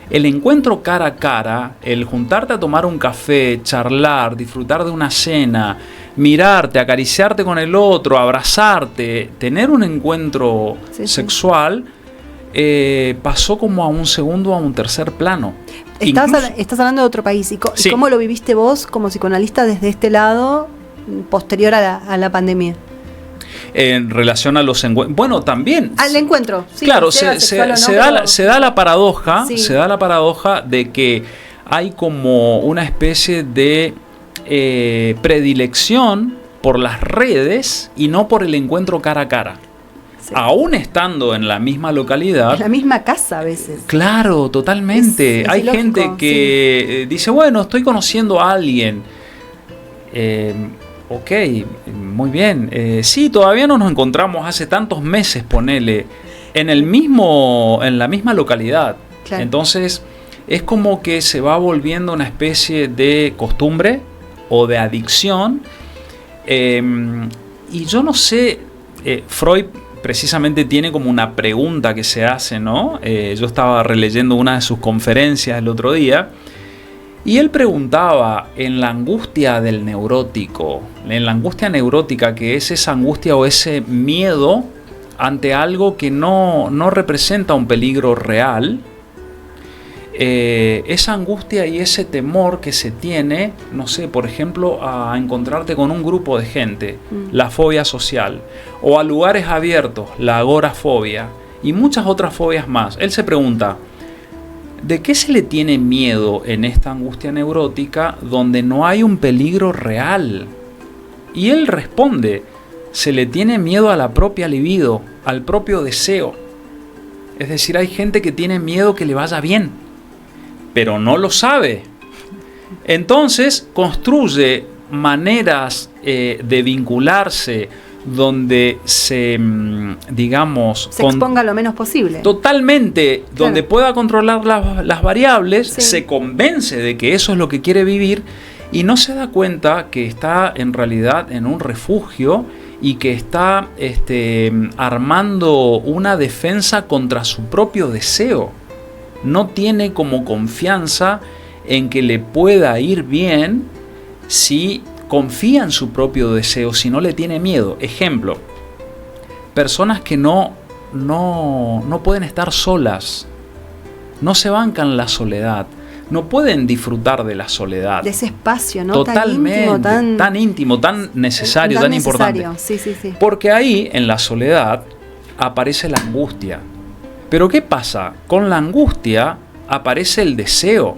el encuentro cara a cara, el juntarte a tomar un café, charlar, disfrutar de una cena, mirarte, acariciarte con el otro, abrazarte, tener un encuentro sexual, pasó como a un segundo, a un tercer plano. Estás hablando de otro país. ¿Y Sí. cómo lo viviste vos como psicoanalista desde este lado, posterior a la pandemia? En relación a los encuentros. Bueno, también. Al encuentro. Sí, claro, sea se sexual o no, se da la paradoja. Sí. Se da la paradoja de que hay como una especie de predilección por las redes y no por el encuentro cara a cara. Sí. Aún estando en la misma localidad. En la misma casa a veces. Claro, totalmente. Es Hay ilógico, gente que dice, bueno, estoy conociendo a alguien. Ok, muy bien. Sí, todavía no nos encontramos hace tantos meses, ponele, en la misma localidad. Claro. Entonces, es como que se va volviendo una especie de costumbre o de adicción. Y yo no sé, Freud precisamente tiene como una pregunta que se hace, ¿no? Yo estaba releyendo una de sus conferencias el otro día y él preguntaba en la angustia del neurótico, en la angustia neurótica, que es esa angustia o ese miedo ante algo que no representa un peligro real, esa angustia y ese temor que se tiene, no sé, por ejemplo, a encontrarte con un grupo de gente, la fobia social, o a lugares abiertos, la agorafobia, y muchas otras fobias más. Él se pregunta, ¿de qué se le tiene miedo en esta angustia neurótica donde no hay un peligro real? Y él responde, se le tiene miedo a la propia libido, al propio deseo. Es decir, hay gente que tiene miedo que le vaya bien, pero no lo sabe. Entonces construye maneras de vincularse donde se, digamos... Se exponga lo menos posible. Totalmente, Claro. donde pueda controlar las variables, Sí. se convence de que eso es lo que quiere vivir y no se da cuenta que está en realidad en un refugio y que está armando una defensa contra su propio deseo. No tiene como confianza en que le pueda ir bien si confía en su propio deseo, si no le tiene miedo. Ejemplo, personas que no pueden estar solas, no se bancan la soledad, no pueden disfrutar de la soledad. De ese espacio, ¿no? Totalmente, tan íntimo, tan necesario, tan importante. Sí, sí, sí. Porque ahí, en la soledad, aparece la angustia. Pero ¿qué pasa? Con la angustia aparece el deseo.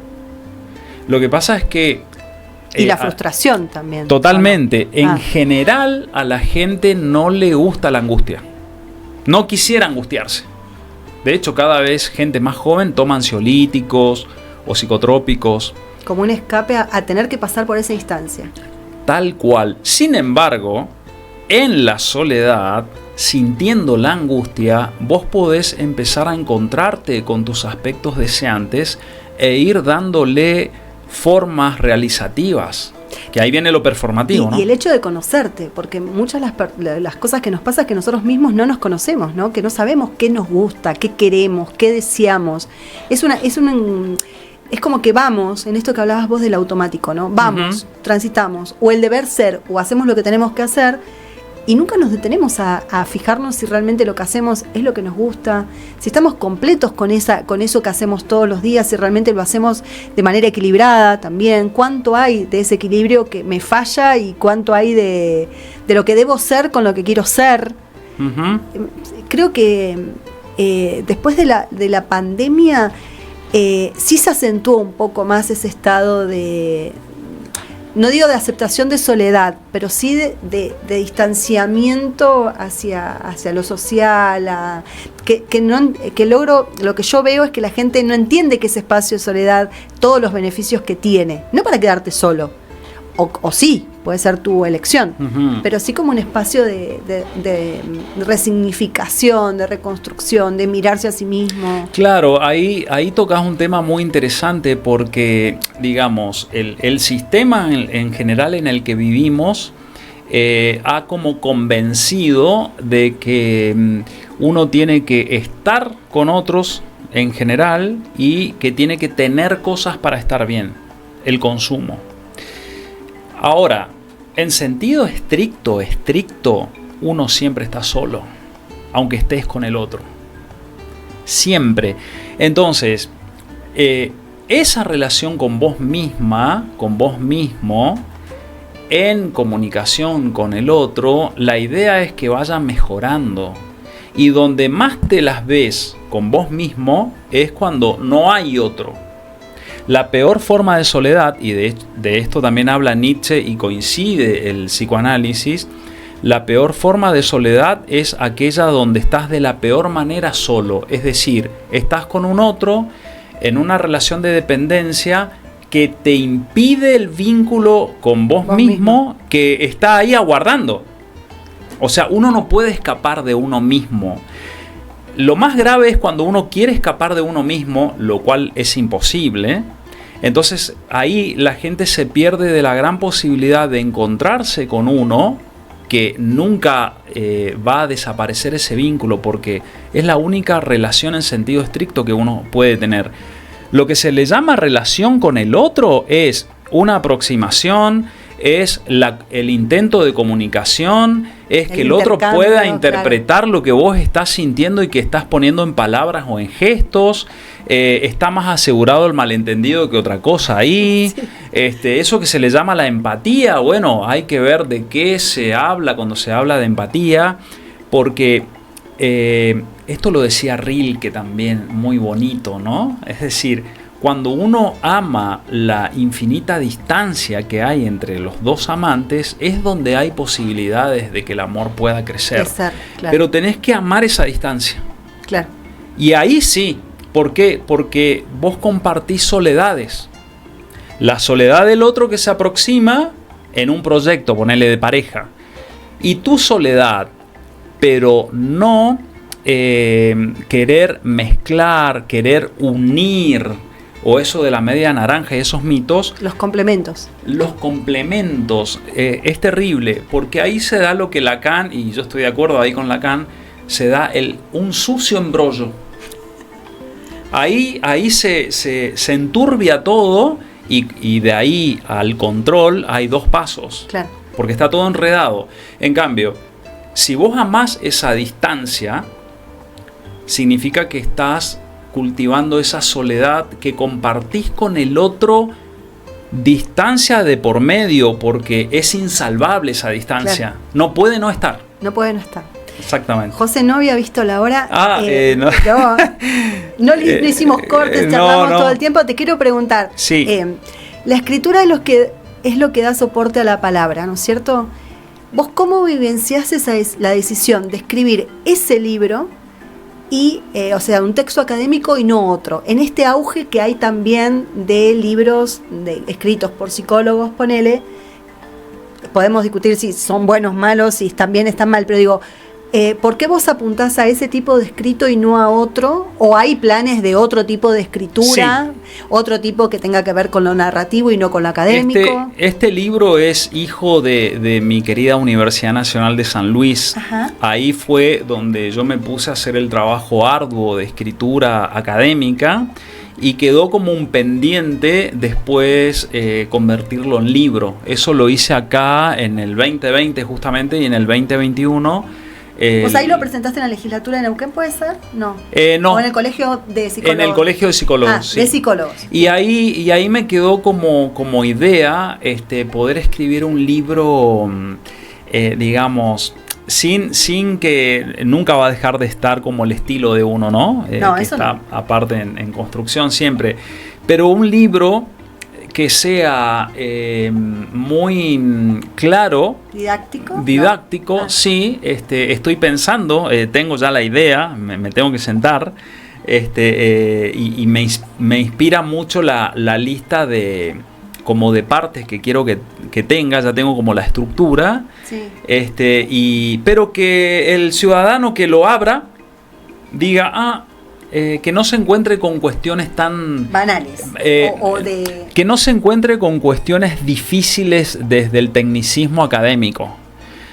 Lo que pasa es que... Y la frustración también. Totalmente. ¿O no? En general, a la gente no le gusta la angustia. No quisiera angustiarse. De hecho, cada vez gente más joven toma ansiolíticos o psicotrópicos. Como un escape a tener que pasar por esa instancia. Tal cual. Sin embargo, en la soledad, sintiendo la angustia, vos podés empezar a encontrarte con tus aspectos deseantes e ir dándole formas realizativas. Que ahí viene lo performativo, ¿no? Y el hecho de conocerte, porque muchas las cosas que nos pasa es que nosotros mismos no nos conocemos, ¿no? Que no sabemos qué nos gusta, qué queremos, qué deseamos. Es como que vamos, en esto que hablabas vos del automático, ¿no? Vamos, transitamos, o el deber ser, o hacemos lo que tenemos que hacer, y nunca nos detenemos a fijarnos si realmente lo que hacemos es lo que nos gusta, si estamos completos con eso que hacemos todos los días, si realmente lo hacemos de manera equilibrada también, cuánto hay de ese equilibrio que me falla y cuánto hay de lo que debo ser con lo que quiero ser. Creo que después de la pandemia sí se acentuó un poco más ese estado de... No digo de aceptación de soledad, pero sí de distanciamiento hacia lo social, lo que yo veo es que la gente no entiende que ese espacio de soledad, todos los beneficios que tiene, no para quedarte solo, o sí, puede ser tu elección, pero sí como un espacio de resignificación, de reconstrucción, de mirarse a sí mismo. Claro, ahí tocas un tema muy interesante porque, digamos, el sistema en general en el que vivimos ha como convencido de que uno tiene que estar con otros en general y que tiene que tener cosas para estar bien, el consumo. Ahora, en sentido estricto, uno siempre está solo, aunque estés con el otro. siempre. Entonces, esa relación con vos misma, con vos mismo, en comunicación con el otro, la idea es que vaya mejorando. Y donde más te las ves con vos mismo es cuando no hay otro. La peor forma de soledad, y de esto también habla Nietzsche y coincide el psicoanálisis, la peor forma de soledad es aquella donde estás de la peor manera solo. Es decir, estás con un otro en una relación de dependencia que te impide el vínculo con vos mismo, que está ahí aguardando. O sea, uno no puede escapar de uno mismo. Lo más grave es cuando uno quiere escapar de uno mismo, lo cual es imposible. Entonces ahí la gente se pierde de la gran posibilidad de encontrarse con uno, que nunca va a desaparecer ese vínculo, porque es la única relación en sentido estricto que uno puede tener. Lo que se le llama relación con el otro es una aproximación, es el intento de comunicación, es que el otro pueda interpretar lo que vos estás sintiendo y que estás poniendo en palabras o en gestos. Está más asegurado el malentendido que otra cosa ahí. Sí. Eso que se le llama la empatía, bueno, hay que ver de qué se habla cuando se habla de empatía, porque esto lo decía Rilke también, muy bonito, ¿no? Es decir, cuando uno ama la infinita distancia que hay entre los dos amantes, es donde hay posibilidades de que el amor pueda crecer. Claro. Pero tenés que amar esa distancia. Claro. Y ahí sí. ¿Por qué? Porque vos compartís soledades. La soledad del otro que se aproxima en un proyecto, ponele de pareja. Y tu soledad, pero no querer mezclar, querer unir, o eso de la media naranja y esos mitos. Los complementos. Los complementos. Es terrible, porque ahí se da lo que Lacan, y yo estoy de acuerdo ahí con Lacan, se da un sucio embrollo. Ahí se enturbia todo, y de ahí al control hay 2 pasos. Claro. Porque está todo enredado. En cambio, si vos amás esa distancia, significa que estás cultivando esa soledad que compartís con el otro, distancia de por medio, porque es insalvable esa distancia. Claro. No puede no estar. No puede no estar. Exactamente. José no había visto la hora. No. No le hicimos cortes, charlamos todo el tiempo. Te quiero preguntar. Sí. La escritura es lo que da soporte a la palabra, ¿no es cierto? ¿Vos cómo vivenciás la decisión de escribir ese libro y, o sea, un texto académico y no otro? En este auge que hay también de libros escritos por psicólogos, ponele, podemos discutir si son buenos, malos, si también están mal, pero digo, ¿por qué vos apuntás a ese tipo de escrito y no a otro? ¿O hay planes de otro tipo de escritura? Sí. ¿Otro tipo que tenga que ver con lo narrativo y no con lo académico? Este libro es hijo de mi querida Universidad Nacional de San Luis. Ajá. Ahí fue donde yo me puse a hacer el trabajo arduo de escritura académica, y quedó como un pendiente después convertirlo en libro. Eso lo hice acá en el 2020 justamente, y en el 2021... ¿Pues ahí lo presentaste en la legislatura de Neuquén, puede ser? No. No. ¿O en el colegio de psicólogos? En el colegio de psicólogos, sí. De psicólogos. Y ahí me quedó como idea poder escribir un libro, digamos, sin que nunca va a dejar de estar como el estilo de uno, ¿no? No, que eso está no. Aparte en construcción siempre. Pero un libro que sea muy claro. ¿Didáctico? No. Sí. Estoy pensando, tengo ya la idea, me tengo que sentar, y me inspira mucho la lista de partes que quiero que tenga. Ya tengo como la estructura. Sí. Pero que el ciudadano que lo abra diga, que no se encuentre con cuestiones tan banales, que no se encuentre con cuestiones difíciles desde el tecnicismo académico,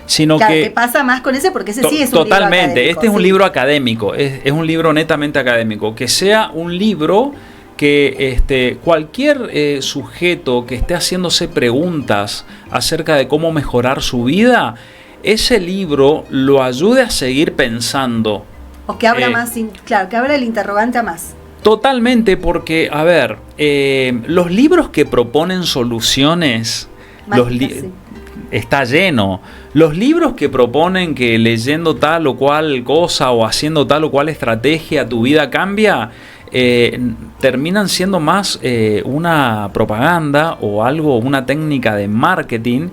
sino claro, que pasa más con ese, porque ese sí es un totalmente libro académico. Este es un libro académico, es un libro netamente académico, que sea un libro que cualquier sujeto que esté haciéndose preguntas acerca de cómo mejorar su vida, ese libro lo ayude a seguir pensando O que abra más, claro, que abra el interrogante a más. Totalmente, porque, a ver, los libros que proponen soluciones, Sí. está lleno. Los libros que proponen que leyendo tal o cual cosa o haciendo tal o cual estrategia tu vida cambia, terminan siendo más una propaganda o algo, una técnica de marketing,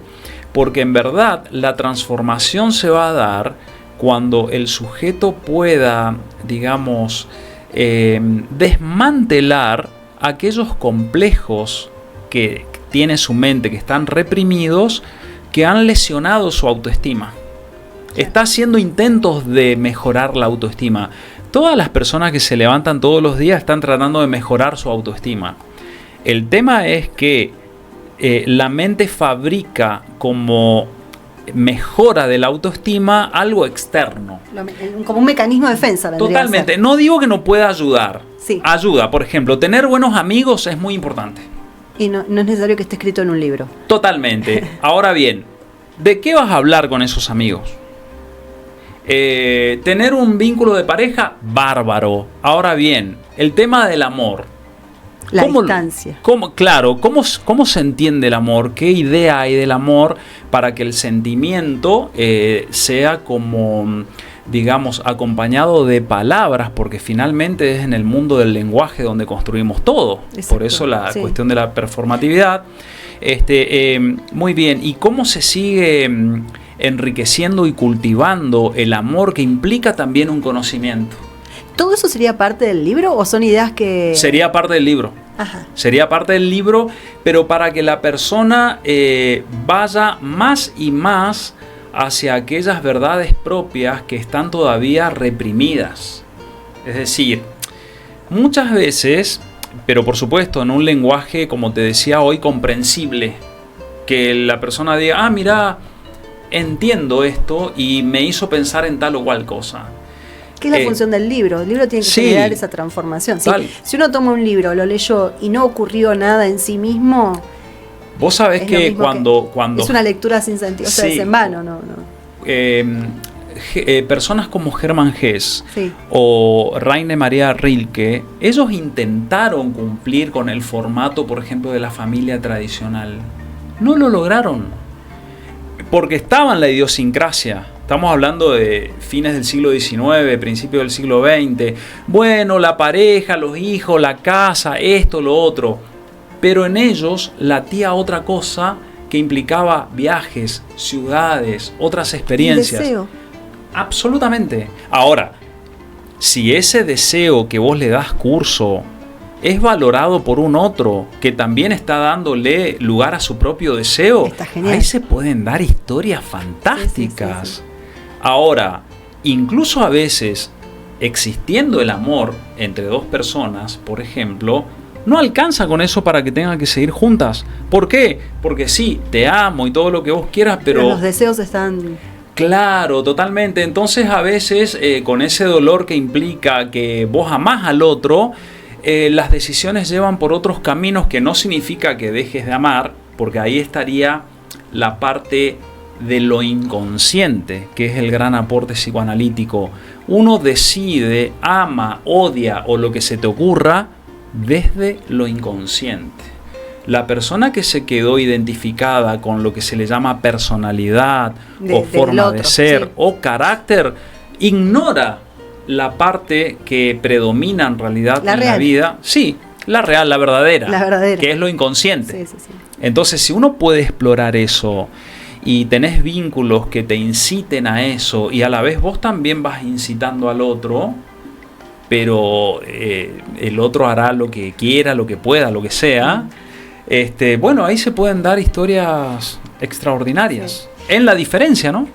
porque en verdad la transformación se va a dar cuando el sujeto pueda, digamos, desmantelar aquellos complejos que tiene su mente, que están reprimidos, que han lesionado su autoestima. Está haciendo intentos de mejorar la autoestima. Todas las personas que se levantan todos los días están tratando de mejorar su autoestima. El tema es que la mente fabrica como mejora de la autoestima algo externo. Como un mecanismo de defensa. Totalmente. No digo que no pueda ayudar. Sí. Ayuda. Por ejemplo, tener buenos amigos es muy importante. Y no es necesario que esté escrito en un libro. Totalmente. Ahora bien, ¿de qué vas a hablar con esos amigos? Tener un vínculo de pareja, bárbaro. Ahora bien, el tema del amor. La distancia. ¿Cómo se entiende el amor? ¿Qué idea hay del amor para que el sentimiento sea como, digamos, acompañado de palabras? Porque finalmente es en el mundo del lenguaje donde construimos todo. Exacto, por eso la cuestión de la performatividad. Muy bien. ¿Y cómo se sigue enriqueciendo y cultivando el amor, que implica también un conocimiento? ¿Todo eso sería parte del libro o son ideas que...? Sería parte del libro. Ajá. Sería parte del libro, pero para que la persona vaya más y más hacia aquellas verdades propias que están todavía reprimidas. Es decir, muchas veces, pero por supuesto en un lenguaje, como te decía hoy, comprensible, que la persona diga, mira, entiendo esto y me hizo pensar en tal o cual cosa. ¿Qué es la función del libro? El libro tiene que generar esa transformación. Si uno toma un libro, lo leyó y no ocurrió nada en sí mismo... Vos sabés que cuando... Es una lectura sin sentido, o sea, es en vano, ¿no? Personas como Hermann Hesse o Rainer Maria Rilke, ellos intentaron cumplir con el formato, por ejemplo, de la familia tradicional. No lo lograron, porque estaba en la idiosincrasia. Estamos hablando de fines del siglo XIX, principios del siglo XX. Bueno, la pareja, los hijos, la casa, esto, lo otro. Pero en ellos latía otra cosa que implicaba viajes, ciudades, otras experiencias. El deseo. Absolutamente. Ahora, si ese deseo que vos le das curso es valorado por un otro que también está dándole lugar a su propio deseo, ahí se pueden dar historias fantásticas. Sí. Ahora, incluso a veces, existiendo el amor entre dos personas, por ejemplo, no alcanza con eso para que tengan que seguir juntas. ¿Por qué? Porque sí, te amo y todo lo que vos quieras, pero los deseos están... Claro, totalmente. Entonces a veces con ese dolor que implica que vos amás al otro, las decisiones llevan por otros caminos, que no significa que dejes de amar, porque ahí estaría la parte de lo inconsciente, que es el gran aporte psicoanalítico. Uno decide, ama, odia o lo que se te ocurra desde lo inconsciente. La persona que se quedó identificada con lo que se le llama personalidad o forma de ser o carácter, ignora la parte que predomina en realidad en la vida. Sí, la real, la verdadera, que es lo inconsciente. Sí. Entonces, si uno puede explorar eso y tenés vínculos que te inciten a eso, y a la vez vos también vas incitando al otro, pero el otro hará lo que quiera, lo que pueda, lo que sea, bueno, ahí se pueden dar historias extraordinarias. En la diferencia, ¿no?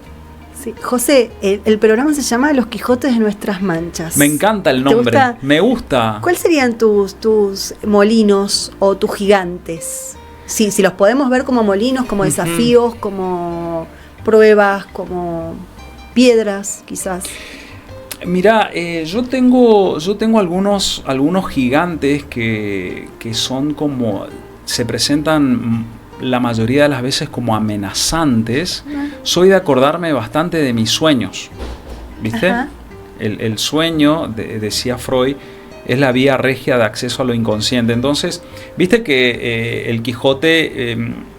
Sí. José, el programa se llama Los Quijotes de Nuestras Manchas. Me encanta el nombre. Me gusta. ¿Cuáles serían tus molinos o tus gigantes? Sí, si los podemos ver como molinos, como desafíos, como pruebas, como piedras, quizás. Mirá, yo tengo algunos gigantes que son como, se presentan la mayoría de las veces como amenazantes. Soy de acordarme bastante de mis sueños, ¿viste? El sueño, decía Freud, es la vía regia de acceso a lo inconsciente. Entonces, viste que el Quijote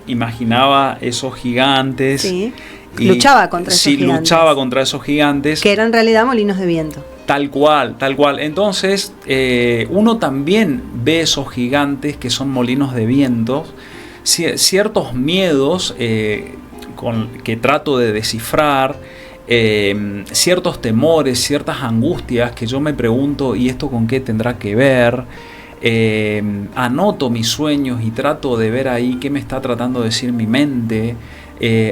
imaginaba esos gigantes. Sí. Luchaba contra esos gigantes. Sí, luchaba contra esos gigantes. Que eran en realidad molinos de viento. Tal cual, tal cual. Entonces, uno también ve esos gigantes que son molinos de viento, ciertos miedos que trato de descifrar, ciertos temores, ciertas angustias que yo me pregunto, ¿y esto con qué tendrá que ver? Anoto mis sueños y trato de ver ahí qué me está tratando de decir mi mente,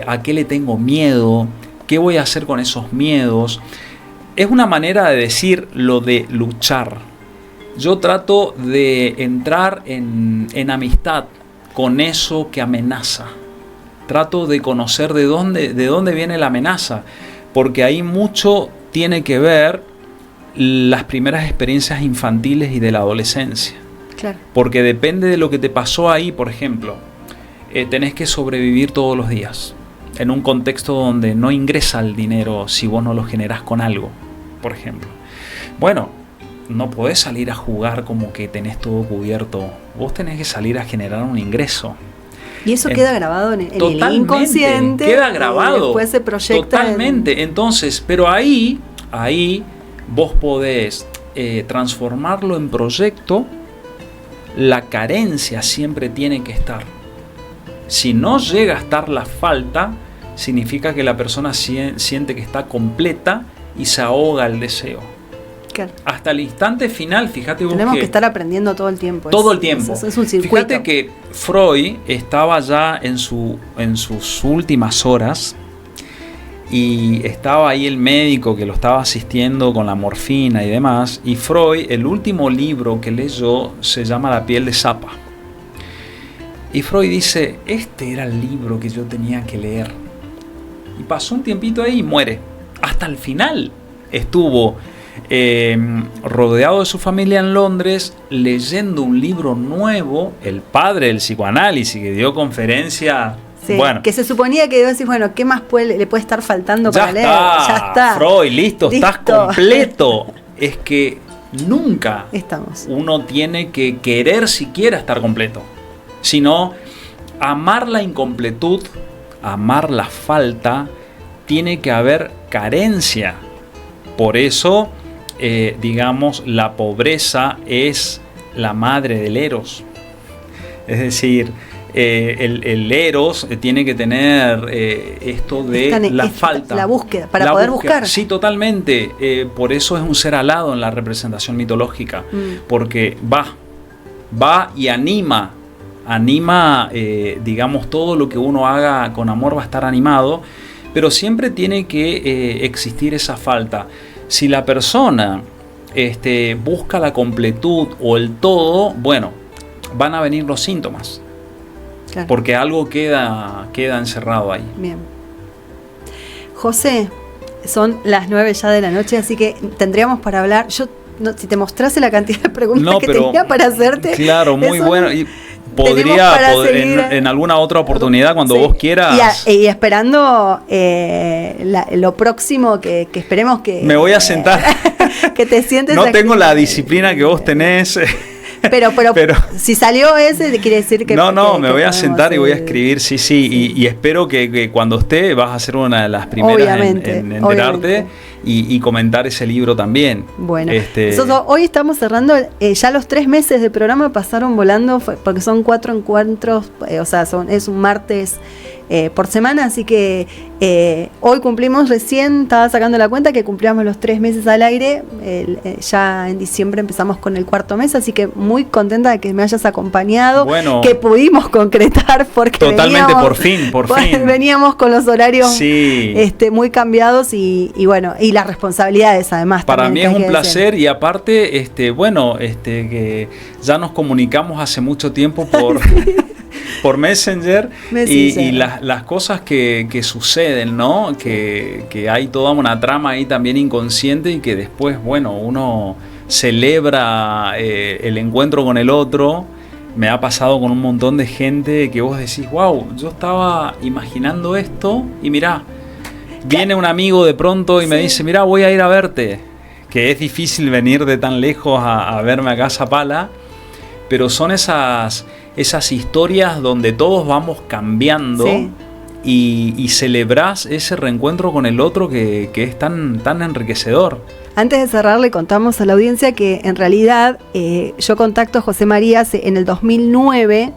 a qué le tengo miedo, qué voy a hacer con esos miedos. Es una manera de decir lo de luchar. Yo trato de entrar en amistad con eso que amenaza. Trato de conocer de dónde viene la amenaza, porque ahí mucho tiene que ver las primeras experiencias infantiles y de la adolescencia. Claro. Porque depende de lo que te pasó ahí, por ejemplo, tenés que sobrevivir todos los días en un contexto donde no ingresa el dinero si vos no lo generás con algo, por ejemplo. Bueno, no podés salir a jugar como que tenés todo cubierto. Vos tenés que salir a generar un ingreso. Y eso queda grabado en el inconsciente. Queda grabado. Y después se proyecta. Totalmente. Entonces, pero ahí vos podés transformarlo en proyecto. La carencia siempre tiene que estar. Si no llega a estar la falta, significa que la persona siente que está completa y se ahoga el deseo. Claro. Hasta el instante final, fíjate vos. Tenemos que estar aprendiendo todo el tiempo. Todo el tiempo. Es un circuito. Fíjate que Freud estaba ya en sus últimas horas y estaba ahí el médico que lo estaba asistiendo con la morfina y demás. Y Freud, el último libro que leyó se llama La piel de Zapa. Y Freud dice, este era el libro que yo tenía que leer. Y pasó un tiempito ahí y muere. Hasta el final estuvo rodeado de su familia en Londres, leyendo un libro nuevo, el padre del psicoanálisis, que dio conferencia. Sí, bueno, que se suponía que decís, bueno, ¿qué más le puede estar faltando para leer? Ya está. Freud, listo, estás completo. Es que nunca uno tiene que querer siquiera estar completo, sino amar la incompletud, amar la falta. Tiene que haber carencia. Por eso, digamos, la pobreza es la madre del eros. Es decir, el eros tiene que tener esto de la falta. La búsqueda, para poder buscar. Sí, totalmente. Por eso es un ser alado en la representación mitológica. Porque va y anima, digamos, todo lo que uno haga con amor va a estar animado. Pero siempre tiene que existir esa falta. Si la persona busca la completud o el todo, bueno, van a venir los síntomas. Claro. Porque algo queda encerrado ahí. Bien. José, son las 9 ya de la noche, así que tendríamos para hablar. Si te mostrase la cantidad de preguntas que tenía para hacerte. Claro, muy bueno. Y podría en alguna otra oportunidad cuando vos quieras. Y esperando lo próximo que esperemos que. Me voy a sentar. Que te sientes. No tengo la disciplina que vos tenés. Pero si salió ese, quiere decir que. Me voy a sentar y voy a escribir, sí. Y espero que cuando esté vas a ser una de las primeras en enterarte y comentar ese libro también. Bueno, nosotros hoy estamos cerrando, ya los 3 meses de programa pasaron volando, porque son 4 encuentros, es un martes por semana, así que hoy cumplimos, recién estaba sacando la cuenta que cumplíamos los 3 meses al aire, ya en diciembre empezamos con el 4.º mes, así que muy contenta de que me hayas acompañado, que pudimos concretar porque totalmente, por fin veníamos con los horarios muy cambiados y bueno, y las responsabilidades además. Para mí es un placer y aparte, que ya nos comunicamos hace mucho tiempo por Messenger. Y las cosas que suceden, ¿no? Que hay toda una trama ahí también inconsciente y que después, bueno, uno celebra el encuentro con el otro. Me ha pasado con un montón de gente que vos decís, wow, yo estaba imaginando esto y mirá, viene un amigo de pronto y me dice, mirá, voy a ir a verte. que es difícil venir de tan lejos a verme acá a Zapala, pero son esas historias donde todos vamos cambiando. Sí. Y celebrás ese reencuentro con el otro que es tan enriquecedor. Antes de cerrar, le contamos a la audiencia que en realidad yo contacto a José María en el 2009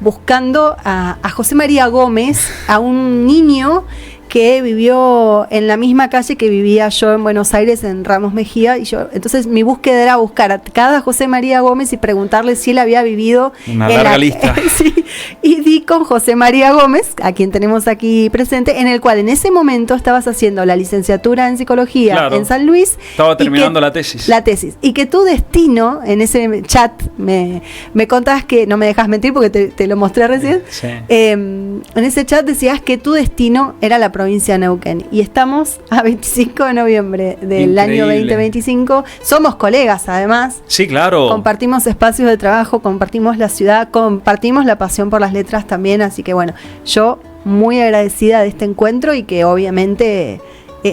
buscando a José María Gómez, a un niño que vivió en la misma calle que vivía yo en Buenos Aires, en Ramos Mejía, y entonces mi búsqueda era buscar a cada José María Gómez y preguntarle si él había vivido una larga lista. Sí, y di con José María Gómez, a quien tenemos aquí presente, en el cual en ese momento estabas haciendo la licenciatura en psicología, claro, en San Luis. Estaba terminando la tesis. La tesis. Y que tu destino, en ese chat, me contabas que, no me dejas mentir porque te lo mostré recién, sí. En ese chat decías que tu destino era la provincia de Neuquén. Y estamos a 25 de noviembre del año 2025. Somos colegas, además. Sí, claro. Compartimos espacios de trabajo, compartimos la ciudad, compartimos la pasión por las letras también. Así que bueno, yo muy agradecida de este encuentro y que obviamente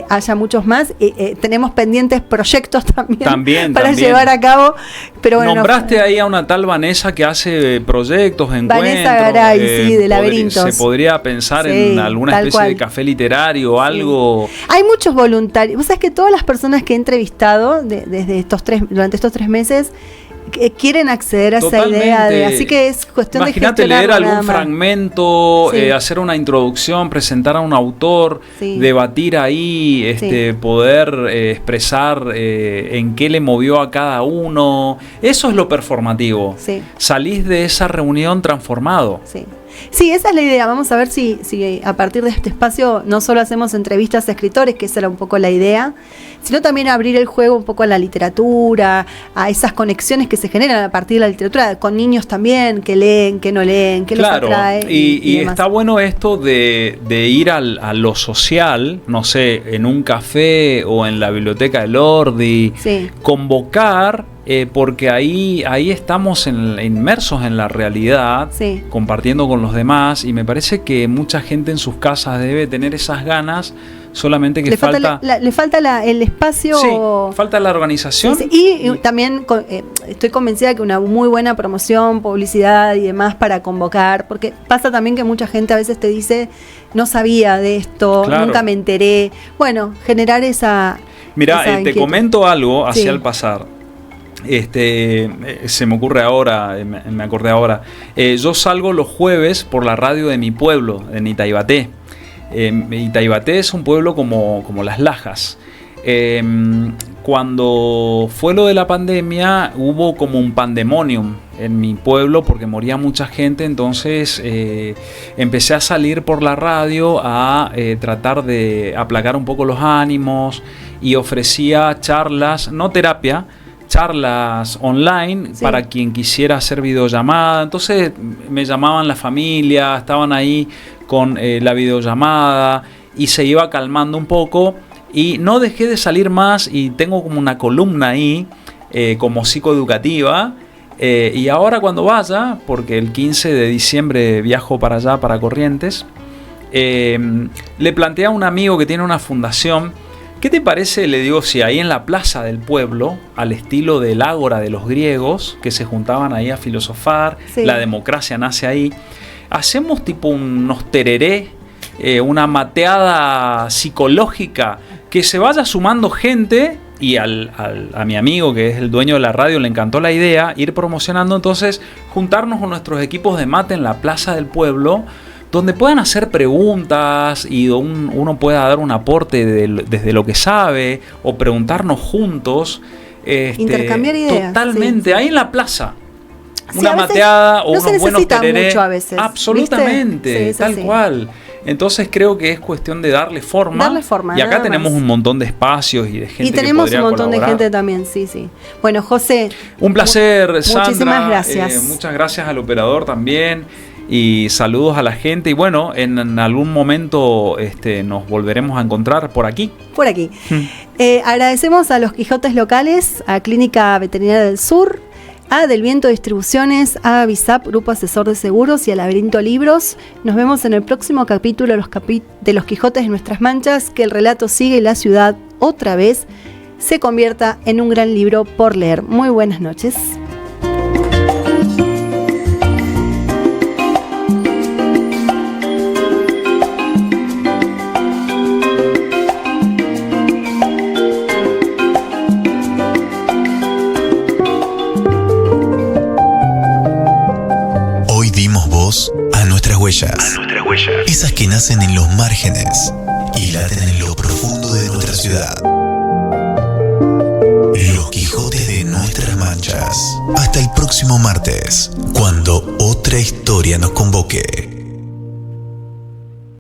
haya muchos más. Tenemos pendientes proyectos también para llevar a cabo. Pero bueno, nombraste ahí a una tal Vanessa que hace proyectos, encuentros. Vanessa Garay, sí, de Laberintos. Se podría pensar en alguna especie de café literario o algo. Hay muchos voluntarios. Vos sabés que todas las personas que he entrevistado durante estos 3 meses quieren acceder a Totalmente. Esa idea así que es cuestión de gestionarlo. Imagínate leer algún fragmento, hacer una introducción, presentar a un autor, debatir ahí, poder expresar en qué le movió a cada uno. Eso es lo performativo. Salís de esa reunión transformado. Sí, esa es la idea. Vamos a ver si a partir de este espacio no solo hacemos entrevistas a escritores, que esa era un poco la idea, sino también abrir el juego un poco a la literatura, a esas conexiones que se generan a partir de la literatura, con niños también, que leen, que no leen, que los atrae. Y está bueno esto de ir a lo social, no sé, en un café o en la biblioteca del Ordi, convocar. Porque ahí estamos inmersos en la realidad, compartiendo con los demás, y me parece que mucha gente en sus casas debe tener esas ganas, solamente que le falta el espacio. Sí, falta la organización. Y también estoy convencida que una muy buena promoción, publicidad y demás para convocar, porque pasa también que mucha gente a veces te dice, no sabía de esto, nunca me enteré. Bueno, generar esa... Mirá, te comento algo hacia el pasar. Se me ocurre ahora, me acordé ahora. Yo salgo los jueves por la radio de mi pueblo, en Itaibaté. Itaibaté es un pueblo como Las Lajas. Cuando fue lo de la pandemia, hubo como un pandemonium en mi pueblo porque moría mucha gente. Entonces empecé a salir por la radio a tratar de aplacar un poco los ánimos, y ofrecía charlas, no terapia, charlas online para quien quisiera hacer videollamada. Entonces me llamaban la familia, estaban ahí con la videollamada, y se iba calmando un poco, y no dejé de salir más, y tengo como una columna ahí como psicoeducativa, y ahora cuando vaya, porque el 15 de diciembre viajo para allá, para Corrientes, le planteé a un amigo que tiene una fundación. ¿Qué te parece, le digo, si ahí en la plaza del pueblo, al estilo del ágora de los griegos, que se juntaban ahí a filosofar, la democracia nace ahí, hacemos tipo unos tereré, una mateada psicológica, que se vaya sumando gente, y a mi amigo, que es el dueño de la radio, le encantó la idea, ir promocionando, entonces juntarnos con nuestros equipos de mate en la plaza del pueblo, donde puedan hacer preguntas y uno pueda dar un aporte desde lo que sabe, o preguntarnos juntos. Intercambiar ideas. Totalmente, ahí en la plaza. Una mateada o unos buenos tereré. Mucho a veces, absolutamente, tal cual. Entonces creo que es cuestión de darle forma. Y acá tenemos un montón de espacios y de gente. Y tenemos un montón de gente también, sí. Bueno, José. Un placer, Sandra. Muchísimas gracias. Muchas gracias al operador también. Y saludos a la gente. Y bueno, en algún momento nos volveremos a encontrar por aquí. Agradecemos a los Quijotes locales, a Clínica Veterinaria del Sur, a Del Viento Distribuciones, a Visap, Grupo Asesor de Seguros, y a Laberinto Libros. Nos vemos en el próximo capítulo de los Quijotes de Nuestras Manchas, que el relato sigue la ciudad otra vez se convierta en un gran libro por leer. Muy buenas noches. Hoy dimos voz a nuestras huellas, esas que nacen en los márgenes y laten en lo profundo de nuestra ciudad. Los Quijotes de nuestras manchas. Hasta el próximo martes, cuando otra historia nos convoque.